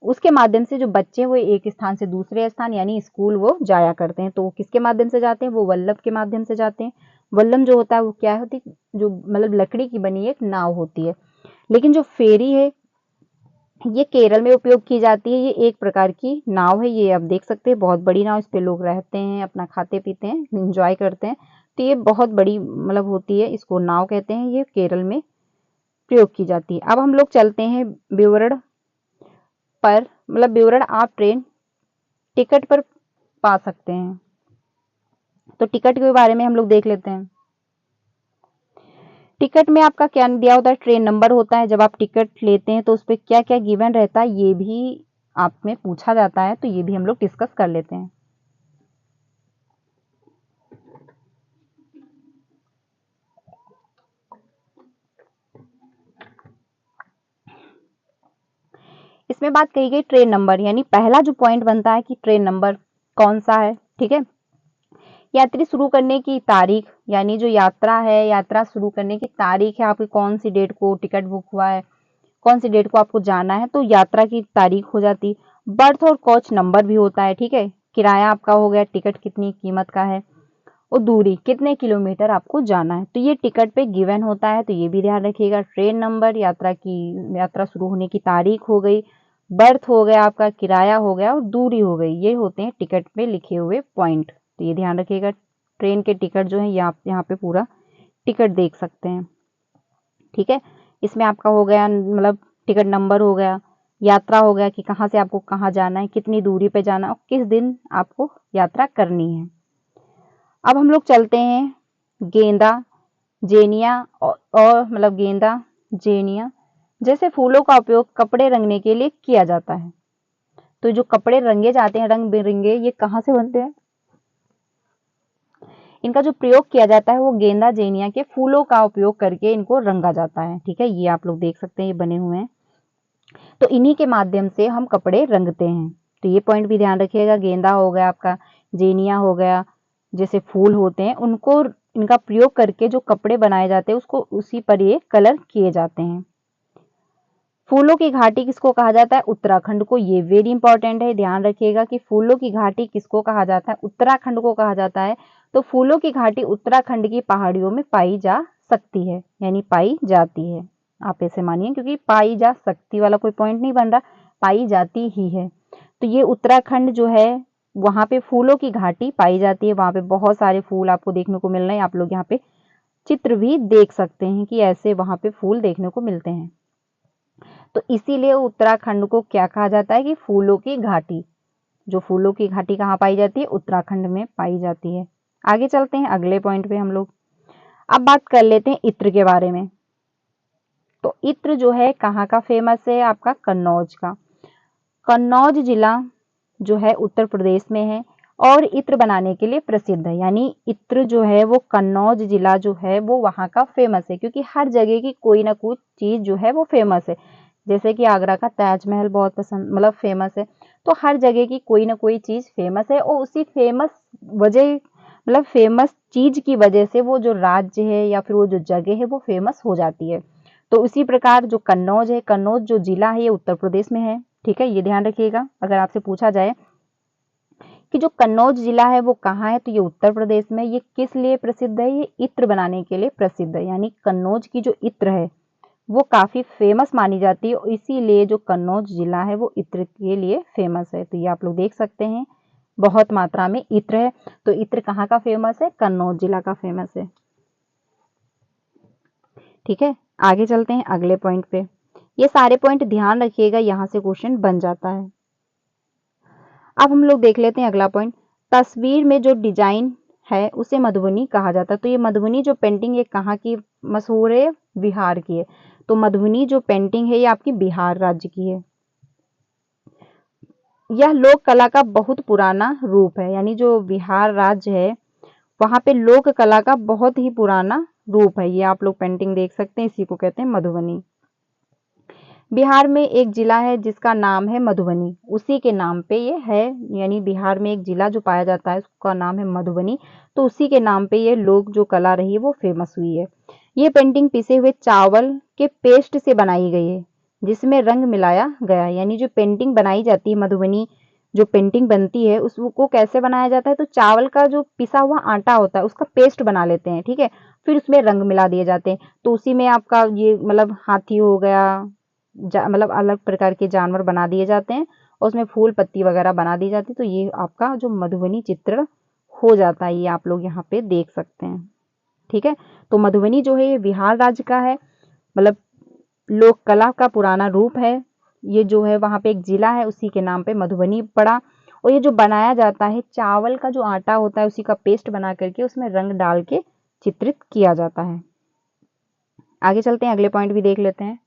उसके माध्यम से जो बच्चे वो एक स्थान से दूसरे स्थान यानी स्कूल वो जाया करते हैं। तो वो किसके माध्यम से जाते हैं, वो वल्लभ के माध्यम से जाते हैं। वल्लम जो होता है वो क्या होती है, जो मतलब लकड़ी की बनी एक नाव होती है। लेकिन जो फेरी है ये केरल में उपयोग की जाती है। ये एक प्रकार की नाव है, ये आप देख सकते हैं बहुत बड़ी नाव, इस पे लोग रहते हैं, अपना खाते पीते हैं, एंजॉय करते हैं। तो ये बहुत बड़ी मतलब होती है, इसको नाव कहते हैं। ये केरल में प्रयोग की जाती है। अब हम लोग चलते हैं विवरण पर, मतलब विवरण आप ट्रेन टिकट पर पा सकते हैं। तो टिकट के बारे में हम लोग देख लेते हैं। टिकट में आपका क्या दिया होता है, ट्रेन नंबर होता है। जब आप टिकट लेते हैं तो उस पर क्या क्या गिवन रहता है ये भी आप में पूछा जाता है, तो ये भी हम लोग डिस्कस कर लेते हैं। इसमें बात कही गई ट्रेन नंबर, यानी पहला जो पॉइंट बनता है कि ट्रेन नंबर कौन सा है, ठीक है। यात्री शुरू करने की तारीख, यानी जो यात्रा है, यात्रा शुरू करने की तारीख है, आपकी कौन सी डेट को टिकट बुक हुआ है, कौन सी डेट को आपको जाना है, तो यात्रा की तारीख हो जाती। बर्थ और कोच नंबर भी होता है, ठीक है। किराया आपका हो गया, टिकट कितनी कीमत का है, और दूरी कितने किलोमीटर आपको जाना है, तो ये टिकट पे गिवन होता है। तो ये भी ध्यान रखिएगा। ट्रेन नंबर, यात्रा शुरू होने की तारीख हो गई, बर्थ हो गया आपका, किराया हो गया और दूरी हो गई, ये होते हैं टिकट पे लिखे हुए पॉइंट। तो ये ध्यान रखिएगा। ट्रेन के टिकट जो है ये आप यहाँ पे पूरा टिकट देख सकते हैं, ठीक है। इसमें आपका हो गया मतलब टिकट नंबर हो गया, यात्रा हो गया कि कहाँ से आपको कहाँ जाना है, कितनी दूरी पे जाना है और किस दिन आपको यात्रा करनी है। अब हम लोग चलते हैं गेंदा, जेनिया और मतलब गेंदा, जेनिया जैसे फूलों का उपयोग कपड़े रंगने के लिए किया जाता है। तो जो कपड़े रंगे जाते हैं रंग बिरंगे, ये कहाँ से बनते हैं, इनका जो प्रयोग किया जाता है वो गेंदा जेनिया के फूलों का उपयोग करके इनको रंगा जाता है, ठीक है। ये आप लोग देख सकते हैं, ये बने हुए हैं। तो इन्हीं के माध्यम से हम कपड़े रंगते हैं। तो ये पॉइंट भी ध्यान रखिएगा। गेंदा हो गया आपका, जेनिया हो गया, जैसे फूल होते हैं उनको इनका प्रयोग करके जो कपड़े बनाए जाते हैं उसको उसी पर ये कलर किए जाते हैं। फूलों की घाटी किसको कहा जाता है, उत्तराखंड को। ये वेरी इंपॉर्टेंट है, ध्यान रखिएगा कि फूलों की घाटी किसको कहा जाता है, उत्तराखंड को कहा जाता है। तो फूलों की घाटी उत्तराखंड की पहाड़ियों में पाई जा सकती है, यानी पाई जाती है, आप ऐसे मानिए, क्योंकि पाई जा सकती वाला कोई पॉइंट नहीं बन रहा, पाई जाती ही है। तो ये उत्तराखंड जो है वहां पे फूलों की घाटी पाई जाती है, वहां पे बहुत सारे फूल आपको देखने को मिल रहे हैं। आप लोग यहाँ पे चित्र भी देख सकते हैं कि ऐसे वहां पे फूल देखने को मिलते हैं। तो इसीलिए उत्तराखंड को क्या कहा जाता है कि फूलों की घाटी। जो फूलों की घाटी कहाँ पाई जाती है, उत्तराखंड में पाई जाती है। आगे चलते हैं अगले पॉइंट पे हम लोग। अब बात कर लेते हैं इत्र के बारे में। तो इत्र जो है कहाँ का फेमस है, आपका कन्नौज का। कन्नौज जिला जो है उत्तर प्रदेश में है और इत्र बनाने के लिए प्रसिद्ध है। यानी इत्र जो है वो कन्नौज जिला जो है वो वहाँ का फेमस है, क्योंकि हर जगह की कोई ना कोई चीज जो है वो फेमस है। जैसे कि आगरा का ताजमहल बहुत पसंद मतलब फेमस है, तो हर जगह की कोई ना कोई चीज फेमस है और उसी फेमस वजह मतलब फेमस चीज की वजह से वो जो राज्य है या फिर वो जो जगह है वो फेमस हो जाती है। तो उसी प्रकार जो कन्नौज है, कन्नौज जो जिला है ये उत्तर प्रदेश में है, ठीक है। ये ध्यान रखिएगा अगर आपसे पूछा जाए कि जो कन्नौज जिला है वो कहाँ है, तो ये उत्तर प्रदेश में। ये किस लिए प्रसिद्ध है, ये इत्र बनाने के लिए प्रसिद्ध है। यानी कन्नौज की जो इत्र है वो काफी फेमस मानी जाती है, और इसीलिए जो कन्नौज जिला है वो इत्र के लिए फेमस है। तो ये आप लोग देख सकते हैं बहुत मात्रा में इत्र है। तो इत्र कहाँ का फेमस है, कन्नौज जिला का फेमस है। ठीक है, आगे चलते हैं अगले पॉइंट पे। ये सारे पॉइंट ध्यान रखिएगा, यहाँ से क्वेश्चन बन जाता है। अब हम लोग देख लेते हैं अगला पॉइंट। तस्वीर में जो डिजाइन है उसे मधुबनी कहा जाता है। तो ये मधुबनी जो पेंटिंग है कहाँ की मशहूर है, बिहार की है। तो मधुबनी जो पेंटिंग है ये आपकी बिहार राज्य की है। यह लोक कला का बहुत पुराना रूप है। यानी जो बिहार राज्य है वहां पे लोक कला का बहुत ही पुराना रूप है। ये आप लोग पेंटिंग देख सकते हैं, इसी को कहते हैं मधुबनी। बिहार में एक जिला है जिसका नाम है मधुबनी, उसी के नाम पे ये है। यानी बिहार में एक जिला जो पाया जाता है उसका नाम है मधुबनी, तो उसी के नाम पे ये लोक जो कला रही है वो फेमस हुई है। ये पेंटिंग पिसे हुए चावल के पेस्ट से बनाई गई है जिसमें रंग मिलाया गया है। यानी जो पेंटिंग बनाई जाती है मधुबनी, जो पेंटिंग बनती है उसको कैसे बनाया जाता है, तो चावल का जो पिसा हुआ आटा होता है उसका पेस्ट बना लेते हैं। ठीक है, फिर उसमें रंग मिला दिए जाते हैं। तो उसी में आपका ये मतलब हाथी हो गया, मतलब अलग प्रकार के जानवर बना दिए जाते हैं, और उसमें फूल पत्ती वगैरह बना दी जाती है। तो ये आपका जो मधुबनी चित्र हो जाता है, ये आप लोग यहाँ पे देख सकते हैं। ठीक है, तो मधुबनी जो है ये बिहार राज्य का है, मतलब लोक कला का पुराना रूप है। ये जो है वहां पे एक जिला है उसी के नाम पे मधुबनी पड़ा। और ये जो बनाया जाता है चावल का जो आटा होता है उसी का पेस्ट बना करके उसमें रंग डाल के चित्रित किया जाता है। आगे चलते हैं, अगले पॉइंट भी देख लेते हैं।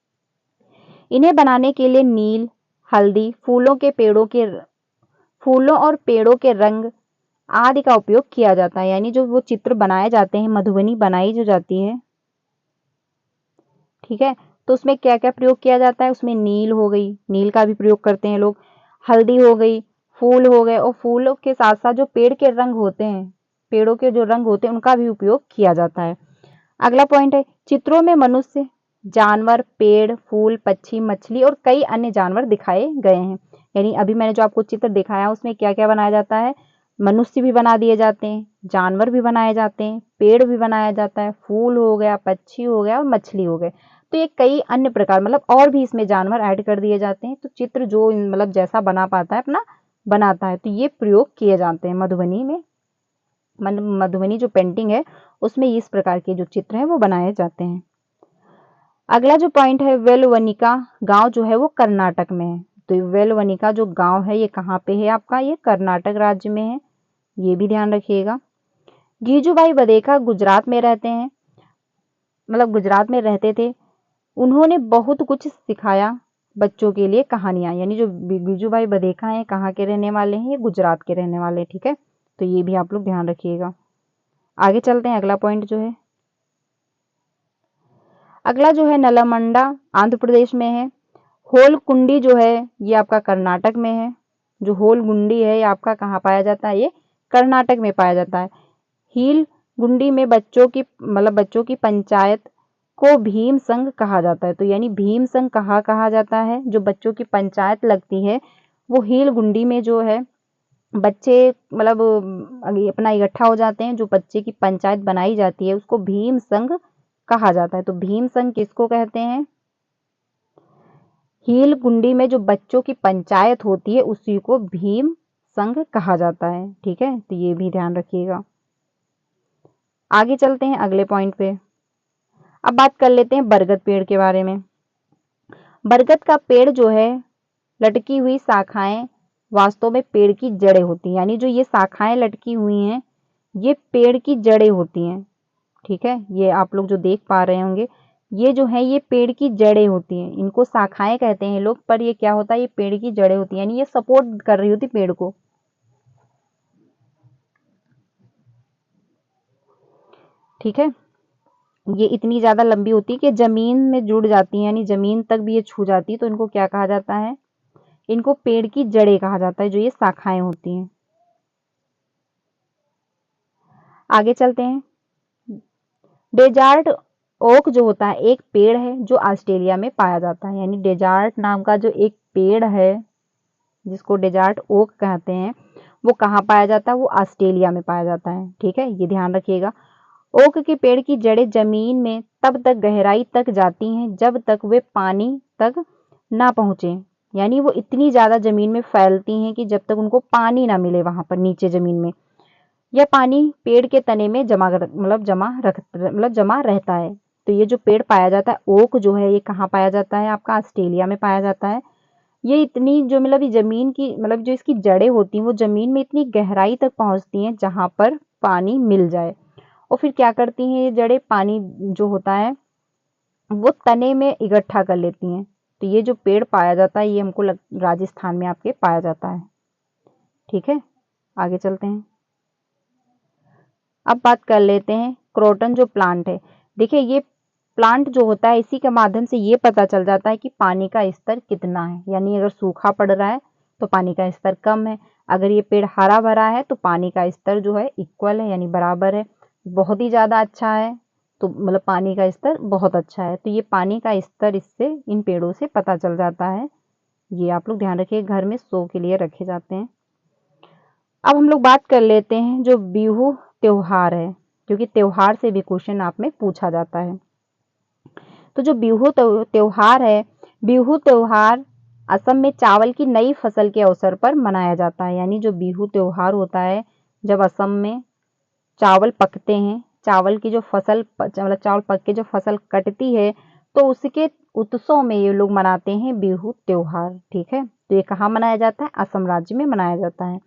इन्हें बनाने के लिए नील, हल्दी, फूलों और पेड़ों के रंग आदि का उपयोग किया जाता है। यानी जो वो चित्र बनाए जाते हैं, मधुबनी बनाई जो जाती है, ठीक है, तो उसमें क्या क्या प्रयोग किया जाता है, उसमें नील हो गई, नील का भी प्रयोग करते हैं लोग, हल्दी हो गई, फूल हो गए, और फूलों के साथ साथ जो पेड़ के रंग होते हैं, पेड़ों के जो रंग होते हैं उनका भी उपयोग किया जाता है। अगला पॉइंट है, चित्रों में मनुष्य, जानवर, पेड़, फूल, पक्षी, मछली और कई अन्य जानवर दिखाए गए हैं। यानी अभी मैंने जो आपको चित्र दिखाया उसमें क्या क्या बनाया जाता है, मनुष्य भी बना दिए जाते हैं, जानवर भी बनाए जाते हैं, पेड़ भी बनाया जाता है, फूल हो गया, पक्षी हो गया और मछली हो गए। तो ये कई अन्य प्रकार, मतलब और भी इसमें जानवर ऐड कर दिए जाते हैं। तो चित्र जो मतलब जैसा बना पाता है अपना बनाता है। तो ये प्रयोग किए जाते हैं मधुबनी में। मधुबनी जो पेंटिंग है उसमें इस प्रकार के जो चित्र हैं वो बनाए जाते हैं। अगला जो पॉइंट है, वेलवनिका गांव जो है वो कर्नाटक में है। तो वेलवनिका जो गांव है ये कहाँ पे है आपका, ये कर्नाटक राज्य में है, ये भी ध्यान रखिएगा। गीजूभाई बधेका गुजरात में रहते हैं, मतलब गुजरात में रहते थे। उन्होंने बहुत कुछ सिखाया बच्चों के लिए कहानियां। यानी जो गीजूभाई बधेका हैं कहाँ के रहने वाले हैं, ये गुजरात के रहने वाले हैं। ठीक है, तो ये भी आप लोग ध्यान रखिएगा। आगे चलते हैं, अगला पॉइंट जो है, अगला जो है नलमंडा आंध्र प्रदेश में है। होलकुंडी जो है ये आपका कर्नाटक में है। जो होलगुंडी है ये आपका कहाँ पाया जाता है, ये कर्नाटक में पाया जाता है। हील गुंडी में बच्चों की पंचायत को भीम संघ कहा जाता है। तो यानी भीम संघ कहाँ कहा जाता है, जो बच्चों की पंचायत लगती है वो हील गुंडी में जो है बच्चे मतलब अपना इकट्ठा हो जाते हैं, जो बच्चे की पंचायत बनाई जाती है उसको भीम संघ कहा जाता है। तो भीम संघ किसको कहते हैं, हील गुंडी में जो बच्चों की पंचायत होती है उसी को भीम संघ कहा जाता है। ठीक है, तो ये भी ध्यान रखिएगा। आगे चलते हैं अगले पॉइंट पे। अब बात कर लेते हैं बरगद पेड़ के बारे में। बरगद का पेड़ जो है, लटकी हुई शाखाएं वास्तव में पेड़ की जड़ें होती हैं। यानी जो ये शाखाएं लटकी हुई हैं ये पेड़ की जड़ें होती हैं। ठीक है, ये आप लोग जो देख पा रहे होंगे ये जो है ये पेड़ की जड़ें होती हैं। इनको शाखाएं कहते हैं लोग, पर ये क्या होता है, ये पेड़ की जड़ें होती हैं। यानी ये सपोर्ट कर रही होती पेड़ को। ठीक है, ये इतनी ज्यादा लंबी होती है कि जमीन में जुड़ जाती है, यानी जमीन तक भी ये छू जाती है। तो इनको क्या कहा जाता है, इनको पेड़ की जड़ें कहा जाता है, जो ये शाखाएं होती हैं। आगे चलते हैं। डेजर्ट ओक जो होता है एक पेड़ है जो ऑस्ट्रेलिया में पाया जाता है। यानी डेजर्ट नाम का जो एक पेड़ है जिसको डेजर्ट ओक कहते हैं वो कहाँ पाया जाता है, वो ऑस्ट्रेलिया में पाया जाता है। ठीक है, ये ध्यान रखिएगा। ओक के पेड़ की जड़ें जमीन में तब तक गहराई तक जाती हैं जब तक वे पानी तक ना पहुंचे, यानी वो इतनी ज्यादा जमीन में फैलती हैं कि जब तक उनको पानी ना मिले वहां पर नीचे जमीन में, यह पानी पेड़ के तने में जमा रहता है। तो ये जो पेड़ पाया जाता है ओक जो है, ये कहाँ पाया जाता है, आपका ऑस्ट्रेलिया में पाया जाता है। ये इतनी जो ये जमीन की जो इसकी जड़ें होती हैं वो जमीन में इतनी गहराई तक पहुंचती हैं जहां पर पानी मिल जाए, और फिर क्या करती हैं ये जड़ें, पानी जो होता है वो तने में इकट्ठा कर लेती हैं। तो ये जो पेड़ पाया जाता है ये हमको राजस्थान में आपके पाया जाता है। ठीक है, आगे चलते हैं। अब बात कर लेते हैं क्रोटन जो प्लांट है। देखिए ये प्लांट जो होता है इसी के माध्यम से ये पता चल जाता है कि पानी का स्तर कितना है, यानी अगर सूखा पड़ रहा है तो पानी का स्तर कम है, अगर ये पेड़ हरा भरा है तो पानी का स्तर जो है इक्वल है, यानी बराबर है। बहुत ही ज़्यादा अच्छा है तो पानी का स्तर बहुत अच्छा है, तो ये पानी का स्तर इससे इन पेड़ों से पता चल जाता है। ये आप लोग ध्यान रखिए, घर में शो के लिए रखे जाते हैं। अब हम लोग बात कर लेते हैं जो बिहू त्योहार है, क्योंकि त्योहार से भी क्वेश्चन आप में पूछा जाता है। तो जो बिहू त्योहार है, बिहू त्योहार असम में चावल की नई फसल के अवसर पर मनाया जाता है। यानी जो बिहू त्योहार होता है जब असम में चावल पकते हैं, चावल की जो फसल चावल पक के जो फसल कटती है तो उसके उत्सव में ये लोग मनाते हैं बिहू त्योहार। ठीक है, तो ये कहाँ मनाया जाता है, असम राज्य में मनाया जाता है।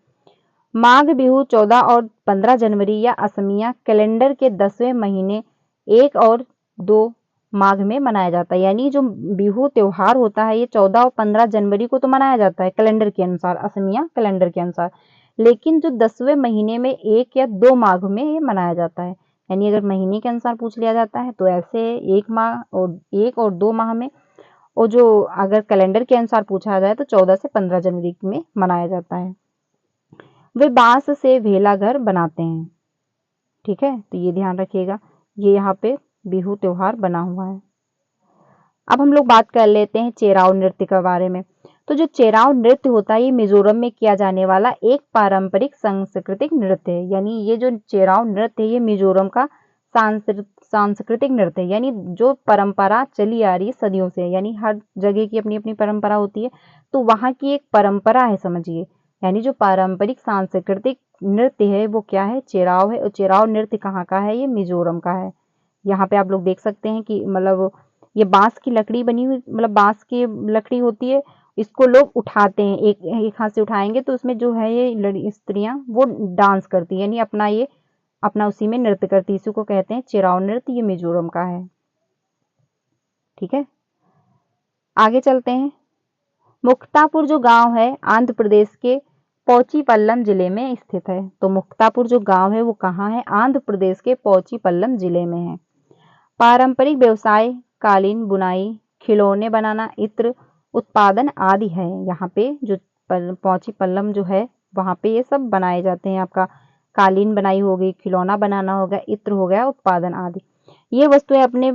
माघ बिहू 14 और 15 जनवरी या असमिया कैलेंडर के 10वें महीने 1 और 2 माघ में मनाया जाता है। यानी जो बिहू त्योहार होता है ये 14 और 15 जनवरी को तो मनाया जाता है कैलेंडर के अनुसार, असमिया कैलेंडर के अनुसार, लेकिन जो 10वें महीने में 1 या 2 माघ में ये मनाया जाता है। यानी अगर महीने के अनुसार पूछ लिया जाता है तो ऐसे 1 और 2 माह में, और जो अगर कैलेंडर के अनुसार पूछा जाए तो 14 से 15 जनवरी में मनाया जाता है। वे बांस से भेला घर बनाते हैं। ठीक है, तो ये ध्यान रखिएगा, ये यहाँ पे बिहू त्योहार बना हुआ है। अब हम लोग बात कर लेते हैं चेराव नृत्य के बारे में। तो जो चेराव नृत्य होता है ये मिजोरम में किया जाने वाला एक पारंपरिक सांस्कृतिक नृत्य है। यानी ये जो चेराव नृत्य है ये मिजोरम का सांस्कृतिक नृत्य है, यानी जो परंपरा चली आ रही है सदियों से, यानी हर जगह की अपनी अपनी परंपरा होती है, तो वहाँ की एक परंपरा है समझिए। यानी जो पारंपरिक सांस्कृतिक नृत्य है वो क्या है, चेराव है, और चेराव नृत्य कहाँ का है, ये मिजोरम का है। यहाँ पे आप लोग देख सकते हैं कि ये बांस की लकड़ी बनी हुई, बांस की लकड़ी होती है, इसको लोग उठाते हैं, एक हाथ से उठाएंगे तो उसमें जो है ये स्त्रियां वो डांस करती है, यानी अपना उसी में नृत्य करती है, इसी को कहते हैं चेराव नृत्य, ये मिजोरम का है। ठीक है, आगे चलते हैं। मुक्तापुर जो गांव है आंध्र प्रदेश के पौचीपल्लम जिले में स्थित है। तो मुक्तापुर जो गांव है वो कहाँ है, आंध्र प्रदेश के पौचीपल्लम जिले में है। पारंपरिक व्यवसाय कालीन बुनाई, खिलौने बनाना, इत्र उत्पादन आदि है। यहाँ पे जो पौचीपल्लम जो है वहाँ पे ये सब बनाए जाते हैं। आपका कालीन बनाई हो गई, खिलौना बनाना हो गया, इत्र हो गया, उत्पादन आदि। ये वस्तुएं अपने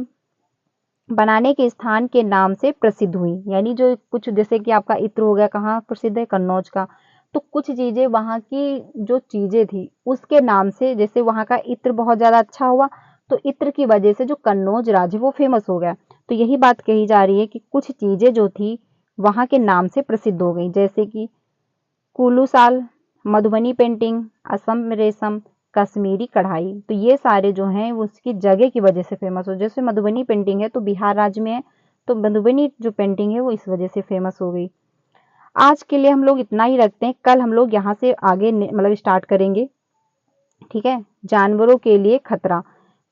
बनाने के स्थान के नाम से प्रसिद्ध हुई। यानी जो कुछ, जैसे कि आपका इत्र हो गया, कहाँ प्रसिद्ध है, कन्नौज का, तो कुछ चीजें वहाँ की जो चीजें थी उसके नाम से, जैसे वहाँ का इत्र बहुत ज्यादा अच्छा हुआ तो इत्र की वजह से जो कन्नौज राज्य वो फेमस हो गया। तो यही बात कही जा रही है कि कुछ चीजें जो थी वहाँ के नाम से प्रसिद्ध हो गई, जैसे कि कुल्लू साल, मधुबनी पेंटिंग, असम रेशम, कश्मीरी कढ़ाई। तो ये सारे जो हैं वो उसकी जगह की वजह से फेमस हो। जैसे मधुबनी पेंटिंग है तो बिहार राज्य में है, तो मधुबनी जो पेंटिंग है वो इस वजह से फेमस हो गई। आज के लिए हम लोग इतना ही रखते हैं, कल हम लोग यहाँ से आगे स्टार्ट करेंगे। ठीक है, जानवरों के लिए खतरा।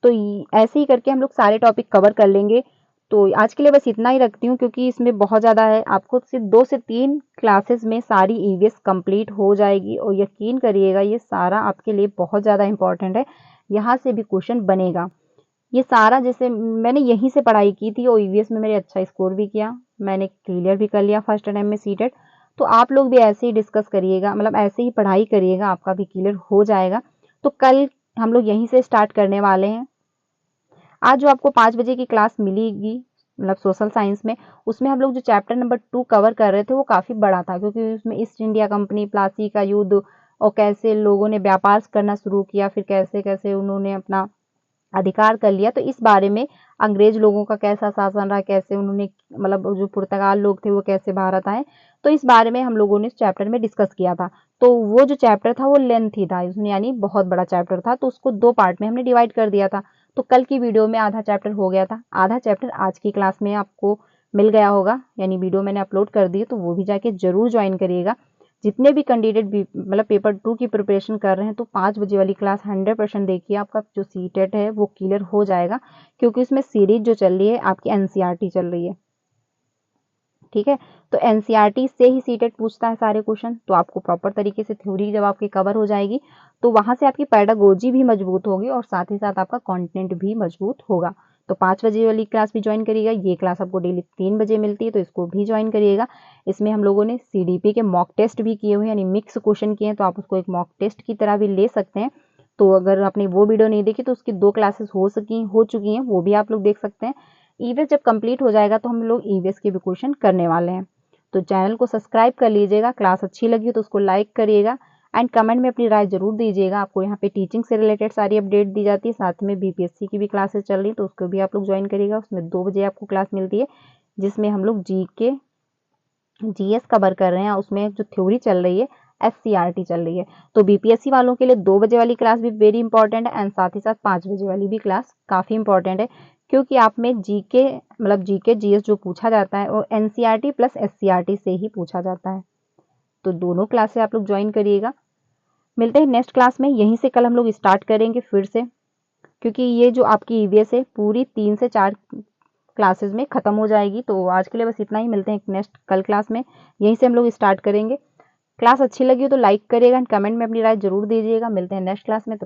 तो ऐसे ही करके हम लोग सारे टॉपिक कवर कर लेंगे। तो आज के लिए बस इतना ही रखती हूँ, क्योंकि इसमें बहुत ज़्यादा है, आपको सिर्फ 2 से 3 क्लासेस में सारी ईवीएस कंप्लीट हो जाएगी, और यकीन करिएगा ये सारा आपके लिए बहुत ज़्यादा इंपॉर्टेंट है, यहाँ से भी क्वेश्चन बनेगा। ये सारा जैसे मैंने यहीं से पढ़ाई की थी और ईवीएस में मेरे अच्छा स्कोर भी किया, मैंने क्लियर भी कर लिया फर्स्ट अटेम्प्ट में सीटेट। तो आप लोग भी ऐसे ही डिस्कस करिएगा, ऐसे ही पढ़ाई करिएगा, आपका भी क्लियर हो जाएगा। तो कल हम लोग यहीं से स्टार्ट करने वाले हैं। आज जो आपको 5 बजे की क्लास मिलेगी सोशल साइंस में, उसमें हम लोग जो चैप्टर नंबर 2 कवर कर रहे थे वो काफ़ी बड़ा था, क्योंकि उसमें ईस्ट इंडिया कंपनी, प्लासी का युद्ध, और कैसे लोगों ने व्यापार करना शुरू किया, फिर कैसे कैसे उन्होंने अपना अधिकार कर लिया। तो इस बारे में अंग्रेज लोगों का कैसा शासन रहा, कैसे उन्होंने मतलब जो पुर्तगाल लोग थे वो कैसे भारत आए, तो इस बारे में हम लोगों ने इस चैप्टर में डिस्कस किया था। तो वो जो चैप्टर था वो लेंथी था, इसमें यानी बहुत बड़ा चैप्टर था, तो उसको 2 पार्ट में हमने डिवाइड कर दिया था। तो कल की वीडियो में आधा चैप्टर हो गया था, आधा चैप्टर आज की क्लास में आपको मिल गया होगा, यानी वीडियो मैंने अपलोड कर दी है, तो वो भी जाके जरूर ज्वाइन करिएगा। जितने भी कैंडिडेट भी मतलब पेपर 2 की प्रिपरेशन कर रहे हैं, तो 5 बजे वाली क्लास 100% देखिए, आपका जो सीटेट है वो क्लियर हो जाएगा, क्योंकि उसमें सीरीज जो चल रही है आपकी एनसीईआरटी चल रही है। ठीक है, तो एनसीईआरटी से ही सीटेट पूछता है सारे क्वेश्चन, तो आपको प्रॉपर तरीके से थ्योरी जब आपकी कवर हो जाएगी, तो वहां से आपकी पेडागोजी भी मजबूत होगी और साथ ही साथ आपका कंटेंट भी मजबूत होगा। तो 5 बजे वाली क्लास भी ज्वाइन करिएगा। ये क्लास आपको डेली 3 बजे मिलती है, तो इसको भी ज्वाइन करिएगा। इसमें हम लोगों ने सीडीपी के मॉक टेस्ट भी किए हुए हैं, यानी मिक्स क्वेश्चन किए हैं, तो आप उसको एक मॉक टेस्ट की तरह भी ले सकते हैं। तो अगर आपने वो वीडियो नहीं देखी तो उसकी 2 क्लासेस हो चुकी हैं, वो भी आप लोग देख सकते हैं। ईवीएस जब कंप्लीट हो जाएगा तो हम लोग ईवीएस के भी क्वेश्चन करने वाले हैं। तो चैनल को सब्सक्राइब कर लीजिएगा, क्लास अच्छी लगी हो तो उसको लाइक करिएगा एंड कमेंट में अपनी राय जरूर दीजिएगा। आपको यहाँ पे टीचिंग से रिलेटेड सारी अपडेट दी जाती है, साथ में बीपीएससी की भी क्लासेस चल रही है, तो उसको भी आप लोग ज्वाइन करिएगा। उसमें 2 बजे आपको क्लास मिलती है, जिसमें हम लोग जीएस कवर कर रहे हैं, उसमें जो थ्योरी चल रही है एससीईआरटी चल रही है। तो बीपीएससी वालों के लिए 2 बजे वाली क्लास भी वेरी इंपॉर्टेंट है एंड साथ ही साथ 5 बजे वाली भी क्लास काफी इंपॉर्टेंट है, क्योंकि आप में जीके मतलब जीके जीएस जो पूछा जाता है वो एनसीईआरटी प्लस एससीईआरटी से ही पूछा जाता है। तो दोनों क्लासेस आप लोग ज्वाइन करिएगा। मिलते हैं नेक्स्ट क्लास में, यहीं से कल हम लोग स्टार्ट करेंगे फिर से, क्योंकि ये जो आपकी ईवीएस है पूरी 3 से 4 क्लासेस में खत्म हो जाएगी। तो आज के लिए बस इतना ही, मिलते हैं नेक्स्ट कल क्लास में, यहीं से हम लोग स्टार्ट करेंगे। क्लास अच्छी लगी हो तो लाइक करिएगा एंड कमेंट में अपनी राय जरूर दीजिएगा। मिलते हैं नेक्स्ट क्लास में, तब